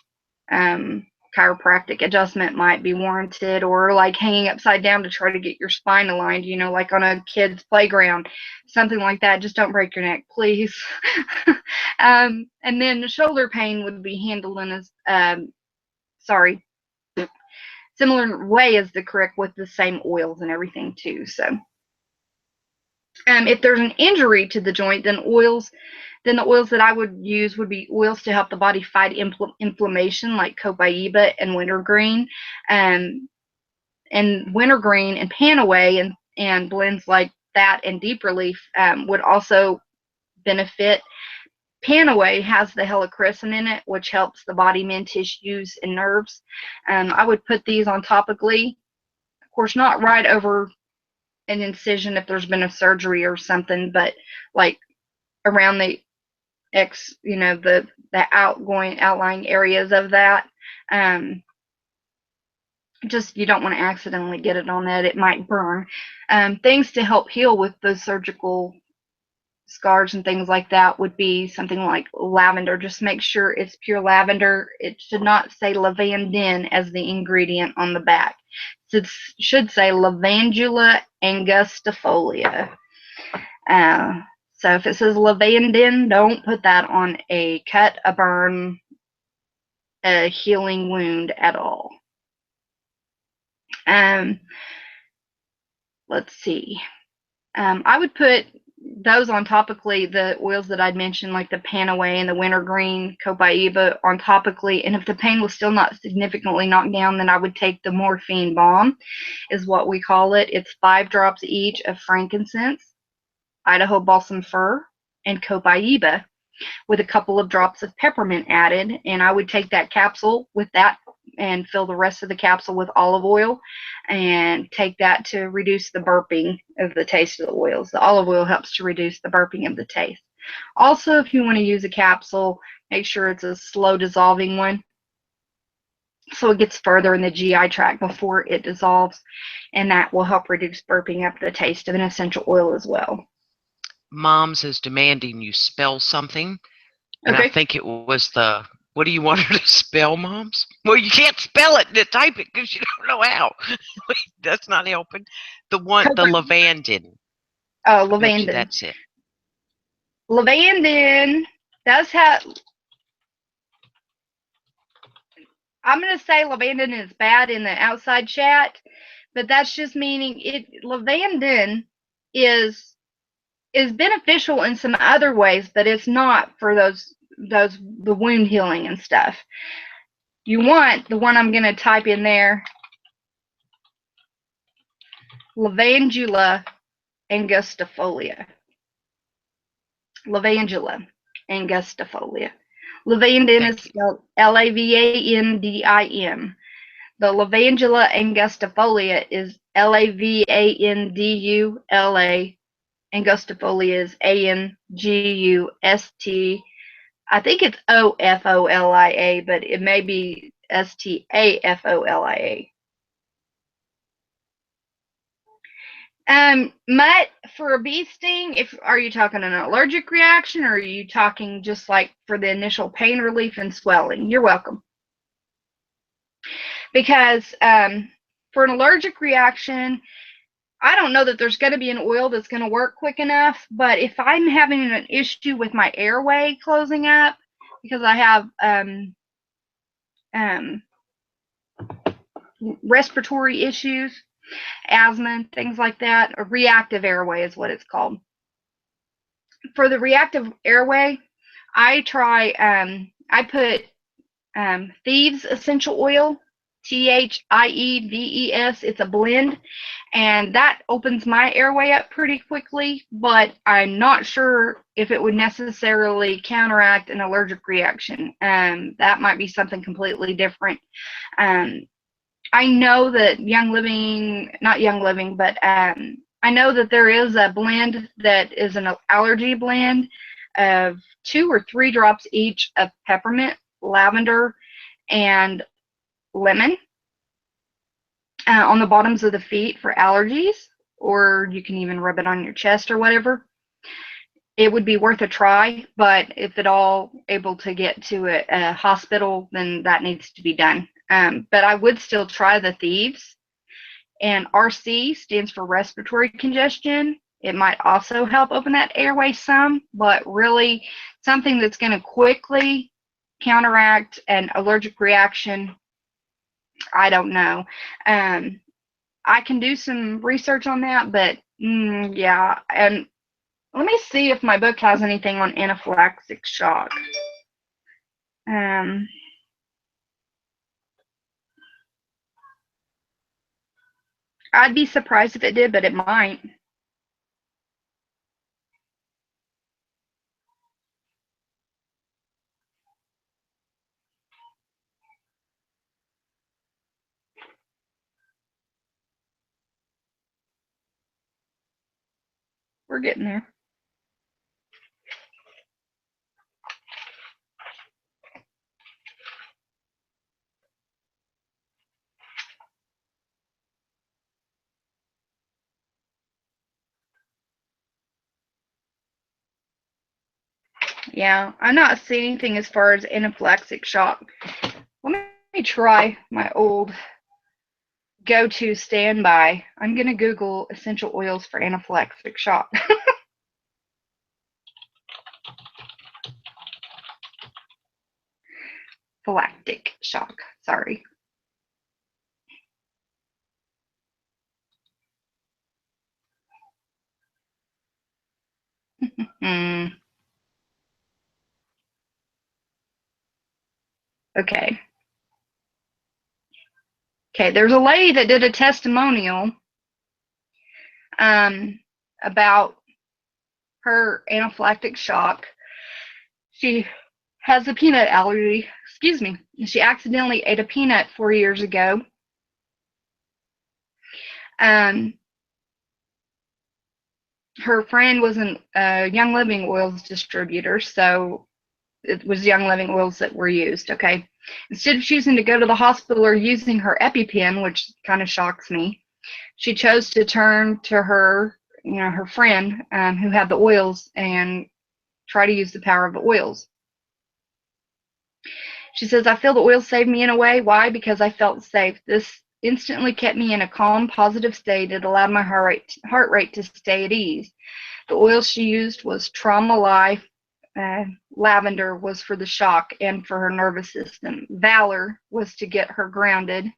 chiropractic adjustment might be warranted, or like hanging upside down to try to get your spine aligned, like on a kid's playground, something like that. Just don't break your neck, please. And then the shoulder pain would be handled in a similar way as the crick, with the same oils and everything too. So if there's an injury to the joint, then the oils that I would use would be oils to help the body fight inflammation, like copaiba and wintergreen. And wintergreen and panaway and blends like that and deep relief would also benefit. Panaway has the helichrysum in it, which helps the body mend tissues and nerves. I would put these on topically, of course, not right over an incision if there's been a surgery or something, but like around the the outlying areas of that. Just, you don't want to accidentally get it on that. It might burn. Things to help heal with the surgical scars and things like that would be something like lavender. Just make sure it's pure lavender. It should not say lavandin as the ingredient on the back. It should say Lavandula angustifolia. So if it says lavandin, don't put that on a cut, a burn, a healing wound at all. Let's see. I would put those on topically, the oils that I'd mentioned, like the Panaway and the Wintergreen, Copaiba, on topically. And if the pain was still not significantly knocked down, then I would take the morphine balm, is what we call it. It's 5 drops each of frankincense, Idaho balsam fir, and Copaiba, with a couple of drops of peppermint added. And I would take that capsule with that and fill the rest of the capsule with olive oil and take that to reduce the burping of the taste of the oils. The olive oil helps to reduce the burping of the taste. Also, if you want to use a capsule, make sure it's a slow dissolving one so it gets further in the GI tract before it dissolves, and that will help reduce burping up the taste of an essential oil as well. Mom's is demanding you spell something, and Okay. I think it was the, what do you want her to spell, Moms? Well, you can't spell it to type it because you don't know how. That's not helping. The lavandin. Oh, I bet you lavandin. that's it. Lavandin does have, I'm going to say lavandin is bad in the outside chat, but that's just meaning lavandin is beneficial in some other ways, but it's not for the wound healing and stuff. You want the one I'm going to type in there, Lavandula angustifolia. Lavandula angustifolia. Lavandin is spelled Lavandin. The Lavandula angustifolia is Lavandula. Angustifolia is Angust. I think it's Ofolia, but it may be Stafolia. Mutt, for a bee sting, are you talking an allergic reaction, or are you talking just like for the initial pain relief and swelling? You're welcome. Because for an allergic reaction, I don't know that there's going to be an oil that's going to work quick enough, but if I'm having an issue with my airway closing up because I have respiratory issues, asthma, things like that, a reactive airway is what it's called. For the reactive airway, I put Thieves essential oil, Thieves. It's a blend, and that opens my airway up pretty quickly, but I'm not sure if it would necessarily counteract an allergic reaction. That might be something completely different. I know that I know that there is a blend that is an allergy blend of 2 or 3 drops each of peppermint, lavender, and lemon on the bottoms of the feet for allergies, or you can even rub it on your chest or whatever. It would be worth a try, but if at all able to get to a hospital, then that needs to be done. But I would still try the Thieves. And RC stands for respiratory congestion. It might also help open that airway some, but really something that's going to quickly counteract an allergic reaction, I don't know. I can do some research on that, but yeah. And let me see if my book has anything on anaphylactic shock. I'd be surprised if it did, but it might. We're getting there. Yeah, I'm not seeing anything as far as anaphylactic shock. Let me try my old go-to standby. I'm going to Google essential oils for anaphylactic shock. anaphylactic shock. Sorry. Okay. Okay, there's a lady that did a testimonial about her anaphylactic shock. She has a peanut allergy. Excuse me. She accidentally ate a peanut 4 years ago. Her friend was a Young Living Oils distributor, so it was Young Living Oils that were used, okay? Instead of choosing to go to the hospital or using her EpiPen, which kind of shocks me, she chose to turn to her, her friend who had the oils and try to use the power of the oils. She says, I feel the oils saved me in a way. Why? Because I felt safe. This instantly kept me in a calm, positive state. It allowed my heart rate to stay at ease. The oil she used was Trauma Life. Lavender was for the shock and for her nervous system. Valor was to get her grounded.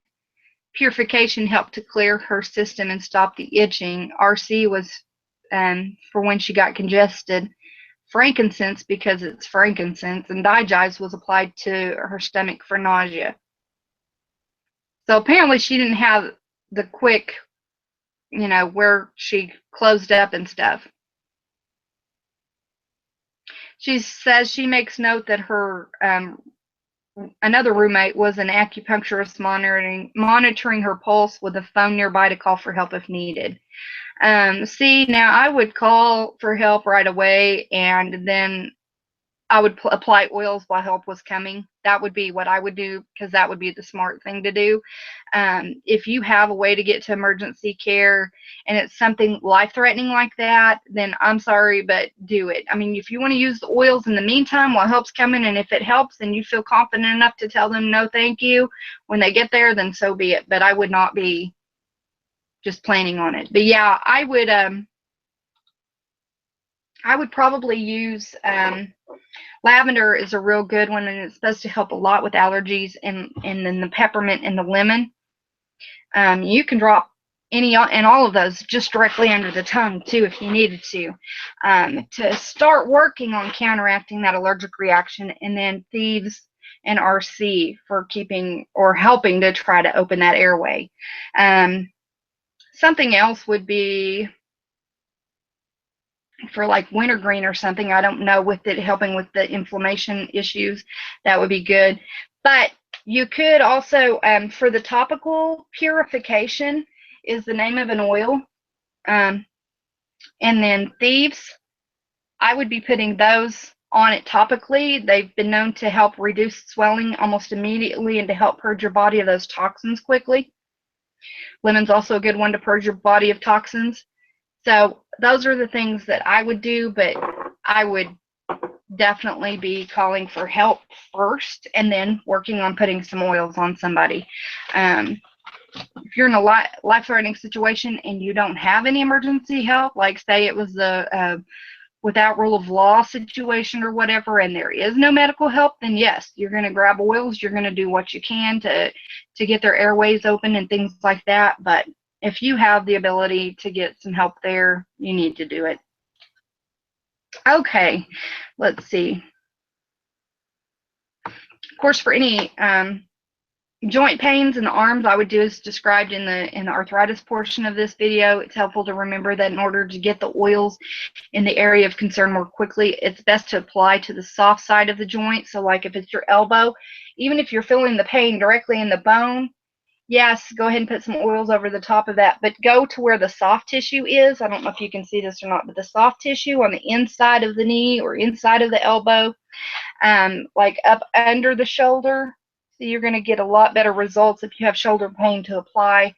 Purification helped to clear her system and stop the itching. RC was for when she got congested. Frankincense, because it's frankincense, and digize was applied to her stomach for nausea. So apparently she didn't have the quick, where she closed up and stuff. She says she makes note that her another roommate was an acupuncturist monitoring her pulse with a phone nearby to call for help if needed. See, now I would call for help right away, and then I would apply oils while help was coming. That would be what I would do, because that would be the smart thing to do. If you have a way to get to emergency care and it's something life-threatening like that, then I'm sorry, but do it. I mean, if you want to use the oils in the meantime while help's coming, and if it helps and you feel confident enough to tell them no thank you when they get there, then so be it. But I would not be just planning on it. But yeah, I would probably use lavender is a real good one, and it's supposed to help a lot with allergies, and then the peppermint and the lemon. You can drop any and all of those just directly under the tongue too if you needed to start working on counteracting that allergic reaction. And then thieves and RC for keeping or helping to try to open that airway. Something else would be for like wintergreen or something. I don't know, with it helping with the inflammation issues, that would be good. But you could also, for the topical, purification is the name of an oil. And then thieves, I would be putting those on it topically. They've been known to help reduce swelling almost immediately and to help purge your body of those toxins quickly. Lemon's also a good one to purge your body of toxins. So those are the things that I would do, but I would definitely be calling for help first and then working on putting some oils on somebody. If you're in a life-threatening situation and you don't have any emergency help, like say it was a without rule of law situation or whatever, and there is no medical help, then yes, you're going to grab oils. You're going to do what you can to get their airways open and things like that. But if you have the ability to get some help there, you need to do it. Okay, let's see. Of course, for any joint pains in the arms, I would do as described in the arthritis portion of this video. It's helpful to remember that in order to get the oils in the area of concern more quickly, it's best to apply to the soft side of the joint. So like if it's your elbow, even if you're feeling the pain directly in the bone, yes, go ahead and put some oils over the top of that, but go to where the soft tissue is. I don't know if you can see this or not, but the soft tissue on the inside of the knee or inside of the elbow, like up under the shoulder. So you're going to get a lot better results if you have shoulder pain to apply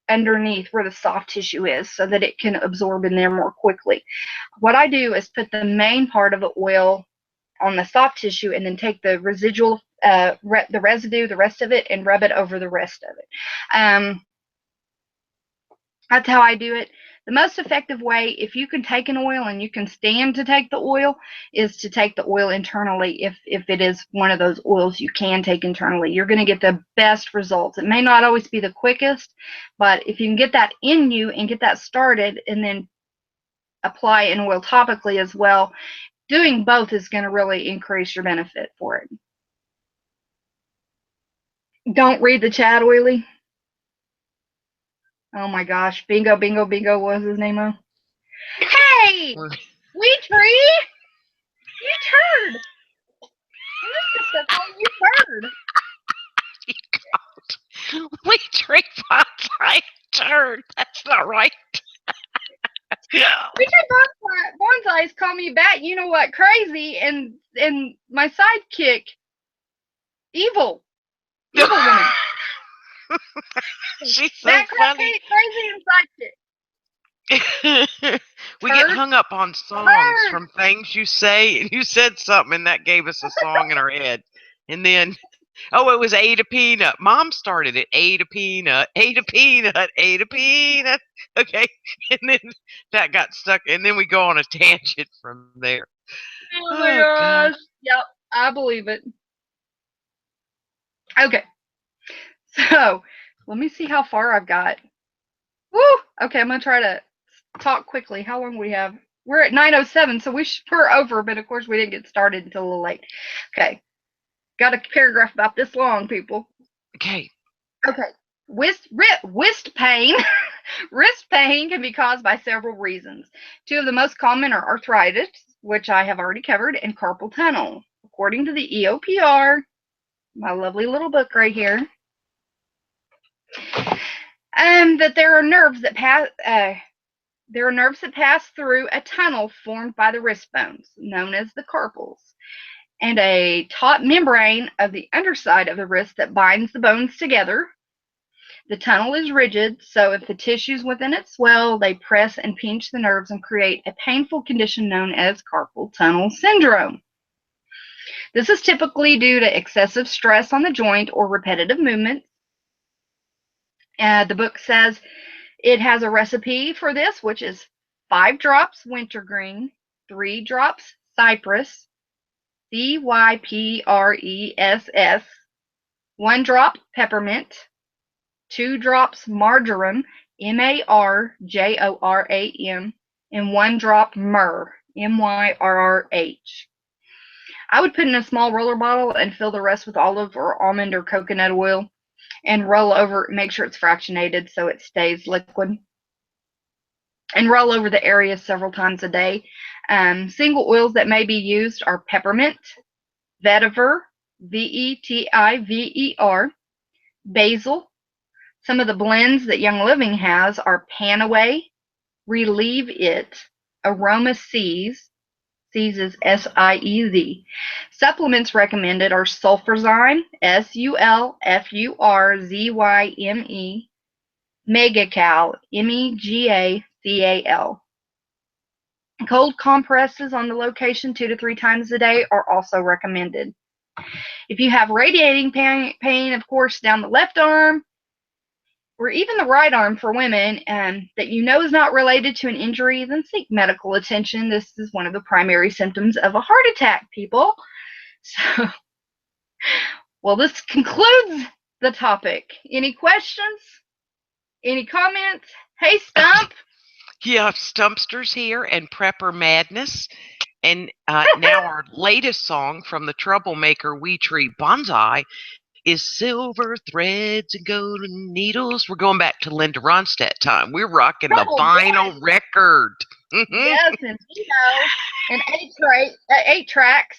underneath where the soft tissue is so that it can absorb in there more quickly. What I do is put the main part of the oil on the soft tissue and then take the residual, the residue, the rest of it, and rub it over the rest of it. That's how I do it. The most effective way, if you can take an oil and you can stand to take the oil, is to take the oil internally. If it is one of those oils you can take internally, you're going to get the best results. It may not always be the quickest, but if you can get that in you and get that started and then apply an oil topically as well, doing both is going to really increase your benefit for it. Don't read the chat, Oily. Oh my gosh. Bingo, bingo, bingo. What was his name? Hey! Wheat Tree! You turd! This is you turd! Wheat Tree bonsai turd. That's not right. Wheat Tree bonsais call me bat, you know what, crazy, and my sidekick, evil. Evil woman. She's so funny. Crazy and sidekick. We get hung up on songs from things you say, and you said something, and that gave us a song in our head. And then, oh, it was ate a peanut. Mom started it. Ate a peanut, ate a peanut, ate a peanut. Okay, and then that got stuck, and then we go on a tangent from there. Oh my gosh. Yep, I believe it. Okay, so let me see how far I've got. Woo! Okay, I'm gonna try to talk quickly. How long do we have? We're at 9:07, so we're over, but of course we didn't get started until a little late. Okay, got a paragraph about this long, people. Okay. Okay. Wrist pain. Wrist pain can be caused by several reasons. Two of the most common are arthritis, which I have already covered, and carpal tunnel. According to the EOPR, my lovely little book right here, that there are nerves that pass through a tunnel formed by the wrist bones, known as the carpals, and a taut membrane of the underside of the wrist that binds the bones together. The tunnel is rigid, so if the tissues within it swell, they press and pinch the nerves and create a painful condition known as carpal tunnel syndrome. This is typically due to excessive stress on the joint or repetitive movement. The book says it has a recipe for this, which is 5 drops wintergreen, 3 drops cypress, CYPRESS, 1 drop peppermint, 2 drops marjoram, MARJORAM, and 1 drop myrrh, MYRRH. I would put in a small roller bottle and fill the rest with olive or almond or coconut oil and roll over, make sure it's fractionated so it stays liquid, and roll over the area several times a day. Single oils that may be used are peppermint, vetiver, VETIVER, basil. Some of the blends that Young Living has are Panaway, Relieve It, Aroma Seas. Seas is SIEZ. Supplements recommended are Sulfurzyme, SULFURZYME, Megacal, MEGACAL. Cold compresses on the location 2 to 3 times a day are also recommended. If you have radiating pain, of course, down the left arm, or even the right arm for women, that you know is not related to an injury, then seek medical attention. This is one of the primary symptoms of a heart attack, people. So, well, this concludes the topic. Any questions? Any comments? Hey, Stump. Yeah, Stumpster's here and Prepper Madness. And now our latest song from the Troublemaker Wee Tree Bonsai is Silver Threads and Golden Needles. We're going back to Linda Ronstadt time. We're rocking the vinyl record. Yes, and and 8 tracks.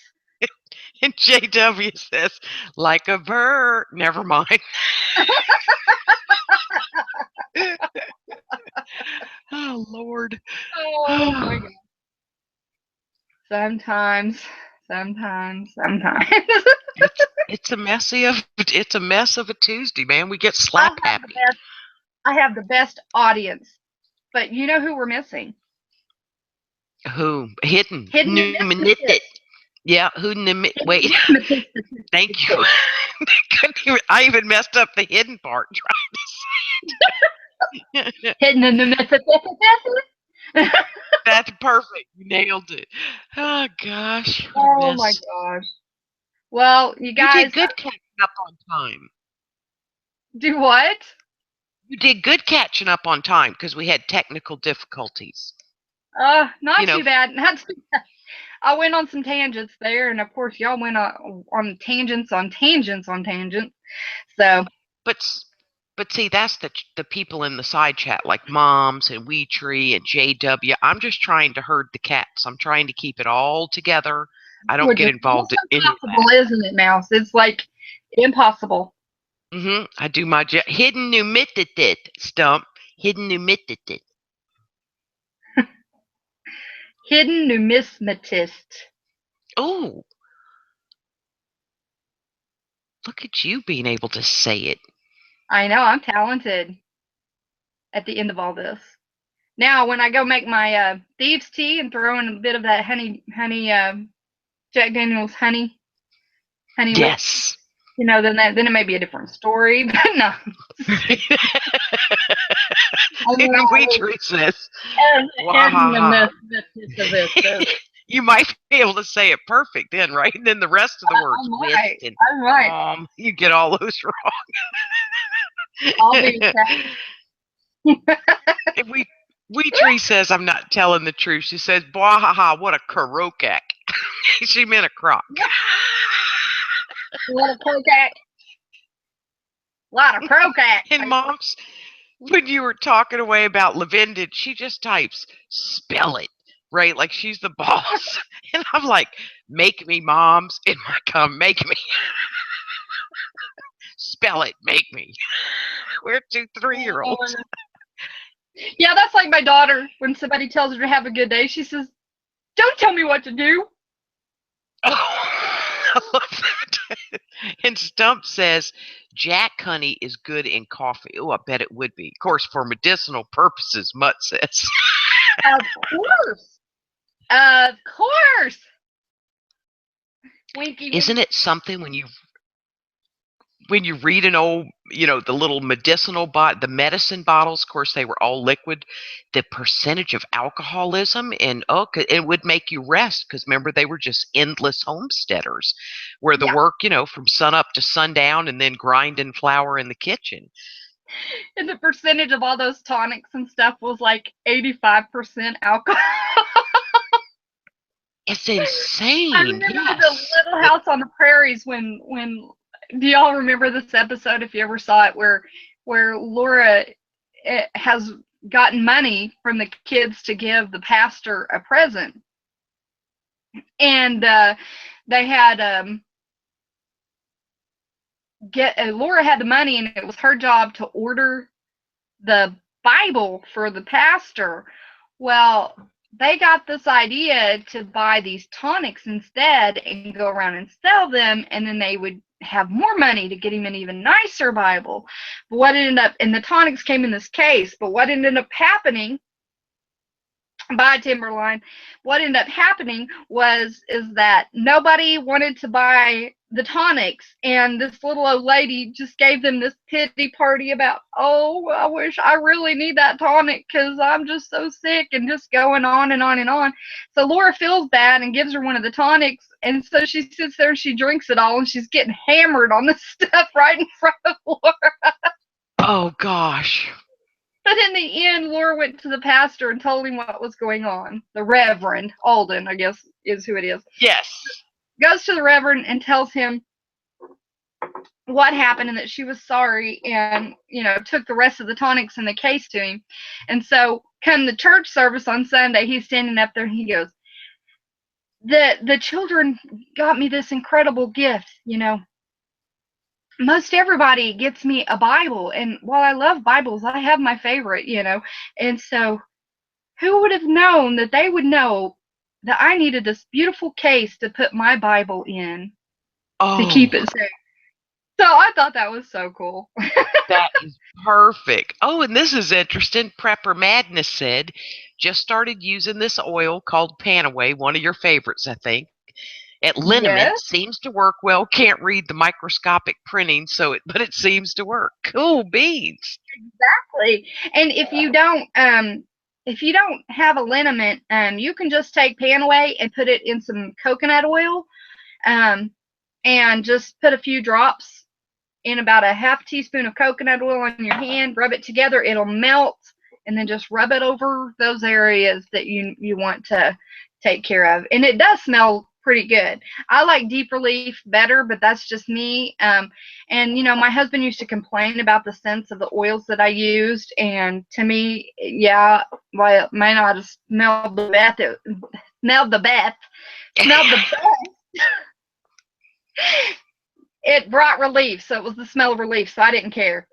And JW says, like a bird. Never mind. Oh, Lord. Oh, my God. Sometimes. It's a mess of a Tuesday, man. We get slap happy. I have the best audience, but you know who we're missing? Who? Hidden. Yeah, wait. Thank you. I even messed up the hidden part trying to say it. Hidden in the Mississippi. That's perfect. You nailed it. Oh gosh, what a Oh my mess. gosh. Well, you You did guys good catching up on time. do what? You did good catching up on time because we had technical difficulties. You Not know, too bad. Not too bad. I went on some tangents there, and of course, y'all went on tangents on tangents on tangents. So, but but see, that's the people in the side chat like Moms and We Tree and JW. I'm just trying to herd the cats. I'm trying to keep it all together. I don't which get is involved almost in any of impossible, isn't it, Mouse? It's like impossible. that. I do my hidden numitit stump. Hidden numitit. Hidden numismatist. Oh, look at you being able to say it. I know I'm talented at the end of all this. Now, when I go make my thieves tea and throw in a bit of that honey, Jack Daniel's honey whip, Yes. then it may be a different story. But no, I mean, And We Tree says, hidden Wahaha. numismatist. You might be able to say it perfect then, right? And then the rest of the I words, with might. and I might. you get all those I'll be wrong. And we Tree says I'm not telling the truth. She says, "Bwahaha, what a karokak." She meant a crock. What a crocat. A lot of crocat. And Moms, when you were talking away about Lavendin, she just types, "Spell it." Right, like she's the boss. And I'm like, make me, Moms. In my make me. Spell it, make me. We're 2 3 year olds. Yeah, that's like my daughter. When somebody tells her to have a good day, she says, "Don't tell me what to do." Oh, I love that. And Stump says Jack honey is good in coffee. Oh, I bet it would be. Of course, for medicinal purposes, Mutt says. Of course. Of course. Winky Isn't winky. it something when you read an old, the little medicinal the medicine bottles, of course, they were all liquid, the percentage of alcoholism, and it would make you rest because remember, they were just endless homesteaders where the Yeah. work, from sun up to sundown and then grinding flour in the kitchen. And the percentage of all those tonics and stuff was like 85% alcohol. It's I insane. remember the Yes. Little House on the Prairies when do y'all remember this episode if you ever saw it where Laura has gotten money from the kids to give the pastor a present, and they had Laura had the money, and it was her job to order the Bible for the pastor. Well, they got this idea to buy these tonics instead and go around and sell them, and then they would have more money to get him an even nicer Bible. But what ended up, and the tonics came in this case, but what ended up happening by Timberline, what ended up happening is that nobody wanted to buy the tonics, and this little old lady just gave them this pity party about, oh, I wish I really need that tonic because I'm just so sick, and just going on and on and on. So Laura feels bad and gives her one of the tonics, and so she sits there and she drinks it all, and she's getting hammered on this stuff right in front of Laura. Oh gosh. But in the end, Laura went to the pastor and told him what was going on. The Reverend Alden, I guess, is who it is. Yes. Goes to the Reverend and tells him what happened and that she was sorry, and took the rest of the tonics in the case to him. And so come the church service on Sunday, he's standing up there and he goes, the children got me this incredible gift. Most everybody gets me a Bible, and while I love Bibles, I have my favorite. And so who would have known that they would know that I needed this beautiful case to put my Bible in to keep Oh, it safe? So I thought that was so cool. that is perfect. Oh, and this is interesting. Prepper Madness said, just started using this oil called Panaway, one of your favorites, I think. At liniment Yes, seems to work well. Can't read the microscopic printing, but it seems to work. Cool beans. exactly. And if you don't have a liniment, you can just take Panaway and put it in some coconut oil, um, and just put a few drops in about a half teaspoon of coconut oil on your hand, rub it together, it'll melt, and then just rub it over those areas that you want to take care of. And it does smell pretty good. I like deep relief better, but that's just me. And my husband used to complain about the scents of the oils that I used, and to me, yeah, while it may not have smelled the best, it smelled the best, smelled the best. It brought relief, so it was the smell of relief, so I didn't care.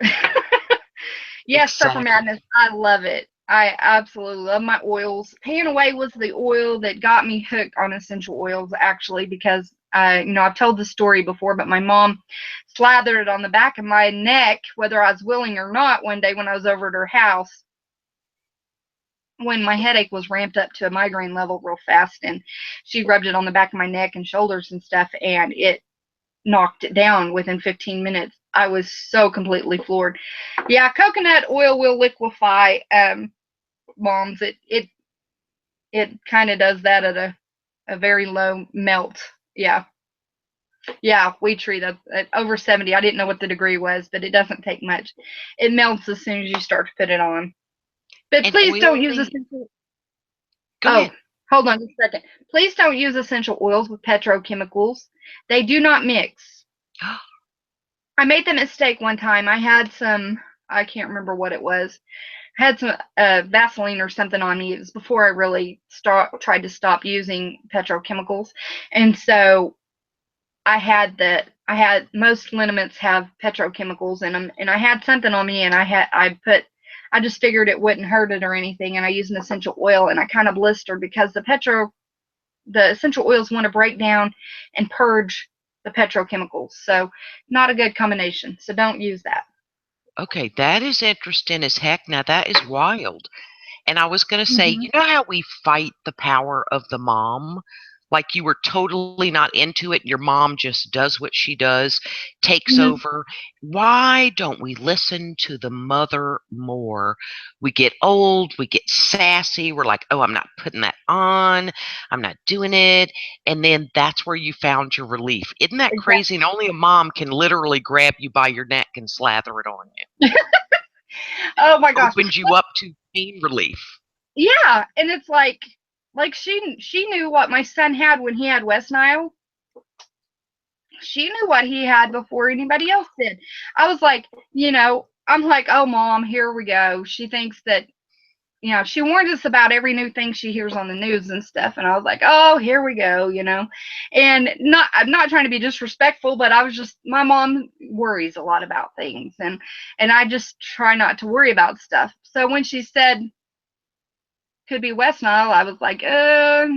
Yes, Pepper Exactly. Madness, I love it. I absolutely love my oils. Panaway was the oil that got me hooked on essential oils, actually, because I've told the story before, but my mom slathered it on the back of my neck, whether I was willing or not, one day when I was over at her house, when my headache was ramped up to a migraine level real fast, and she rubbed it on the back of my neck and shoulders and stuff, and it knocked it down within 15 minutes. I was so completely floored. Yeah, coconut oil will liquefy, moms. It kind of does that at a very low melt. Yeah. Yeah, we treat at over 70. I didn't know what the degree was, but it doesn't take much. It melts as soon as you start to put it on. But And please don't use oily. essential. Go Oh, ahead. hold on just a second. Please don't use essential oils with petrochemicals. They do not mix. I made the mistake one time. I had some, I can't remember what it was. I had some Vaseline or something on me. It was before I really tried to stop using petrochemicals. And so I had most liniments have petrochemicals in them, and I had something on me, and I just figured it wouldn't hurt it or anything, and I used an essential oil, and I kind of blistered because the essential oils want to break down and purge the petrochemicals. So not a good combination. So don't use that. Okay, that is interesting as heck. Now that is wild. And I was going to say, Mm-hmm. you know how we fight the power of the mom? Like you were totally not into it. Your mom just does what she does, takes Mm-hmm. over. Why don't we listen to the mother more? We get old, we get sassy. We're like, oh, I'm not putting that on. I'm not doing it. And then that's where you found your relief. Isn't that Exactly. crazy? And only a mom can literally grab you by your neck and slather it on you. Oh my gosh. Opens you up to pain relief. Yeah, and it's like she knew what my son had when he had West Nile. She knew what he had before anybody else did. I was like, I'm like, oh mom, here we go. She thinks that she warns us about every new thing she hears on the news and stuff. And I was like, oh, here we go. And I'm not trying to be disrespectful, but I was just my mom worries a lot about things, and I just try not to worry about stuff. So when she said could be West Nile, I was like, I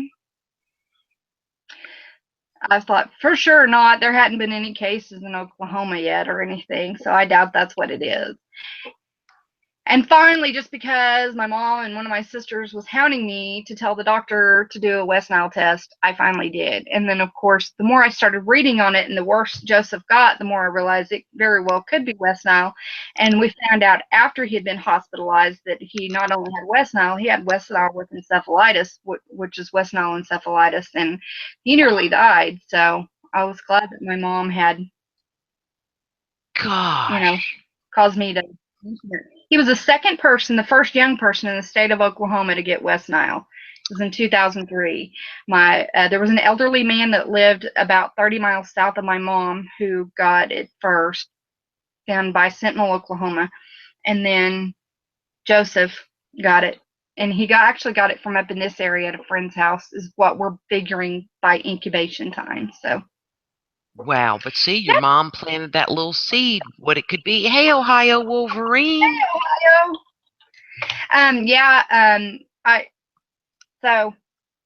thought for sure not. There hadn't been any cases in Oklahoma yet or anything, so I doubt that's what it is. And finally, just because my mom and one of my sisters was hounding me to tell the doctor to do a West Nile test, I finally did. And then, of course, the more I started reading on it and the worse Joseph got, the more I realized it very well could be West Nile. And we found out after he had been hospitalized that he not only had West Nile, he had West Nile with encephalitis, which is West Nile encephalitis, and he nearly died. So I was glad that my mom had, you know, Gosh. caused me to mention it. He was the second person, the first young person in the state of Oklahoma to get West Nile. It was in 2003. There was an elderly man that lived about 30 miles south of my mom who got it first, down by Sentinel, Oklahoma, and then Joseph got it, and he actually got it from up in this area at a friend's house, is what we're figuring by incubation time. So Wow. But see, your mom planted that little seed, what it could be. Hey, Ohio Wolverine. Ohio. Yeah. I so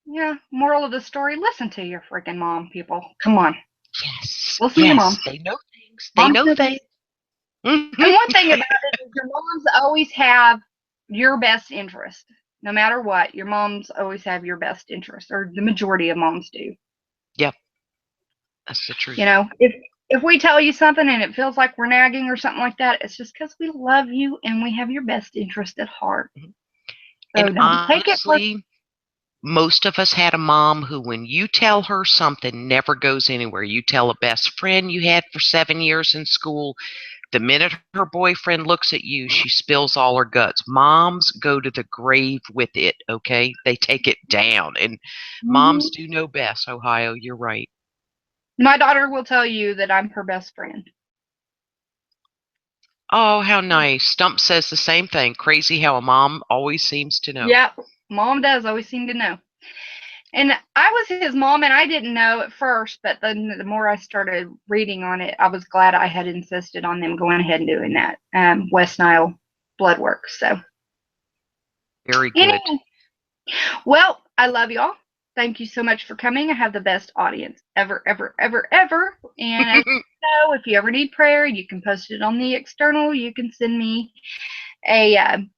Yeah, moral of the story, listen to your freaking mom, people. Come on. Yes. Listen to your mom. Yes. They know things. They Moms know know things. best. And one thing about it is your moms always have your best interest. No matter what, your moms always have your best interest, or the majority of moms do. Yep. That's the truth. You know, if we tell you something and it feels like we're nagging or something like that, it's just because we love you and we have your best interest at heart. And So don't take it personally. honestly, most of us had a mom who, when you tell her something, never goes anywhere. You tell a best friend you had for 7 years in school, the minute her boyfriend looks at you, she spills all her guts. Moms go to the grave with it, okay? They take it down. And moms do know best, Ohio. You're right. My daughter will tell you that I'm her best friend. Oh, how nice. Stump says the same thing. Crazy how a mom always seems to know. Yeah, mom does always seem to know. And I was his mom, and I didn't know at first, but then the more I started reading on it, I was glad I had insisted on them going ahead and doing that West Nile blood work. So, Very good. anyway, well, I love y'all. Thank you so much for coming. I have the best audience ever, ever, ever, ever. And as you know, if you ever need prayer, you can post it on the external. You can send me a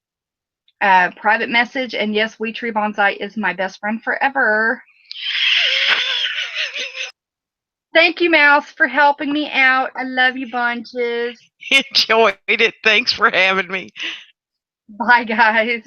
private message. And yes, We Tree Bonsai is my best friend forever. Thank you, Mouse, for helping me out. I love you bunches. Enjoyed it. Thanks for having me. Bye, guys.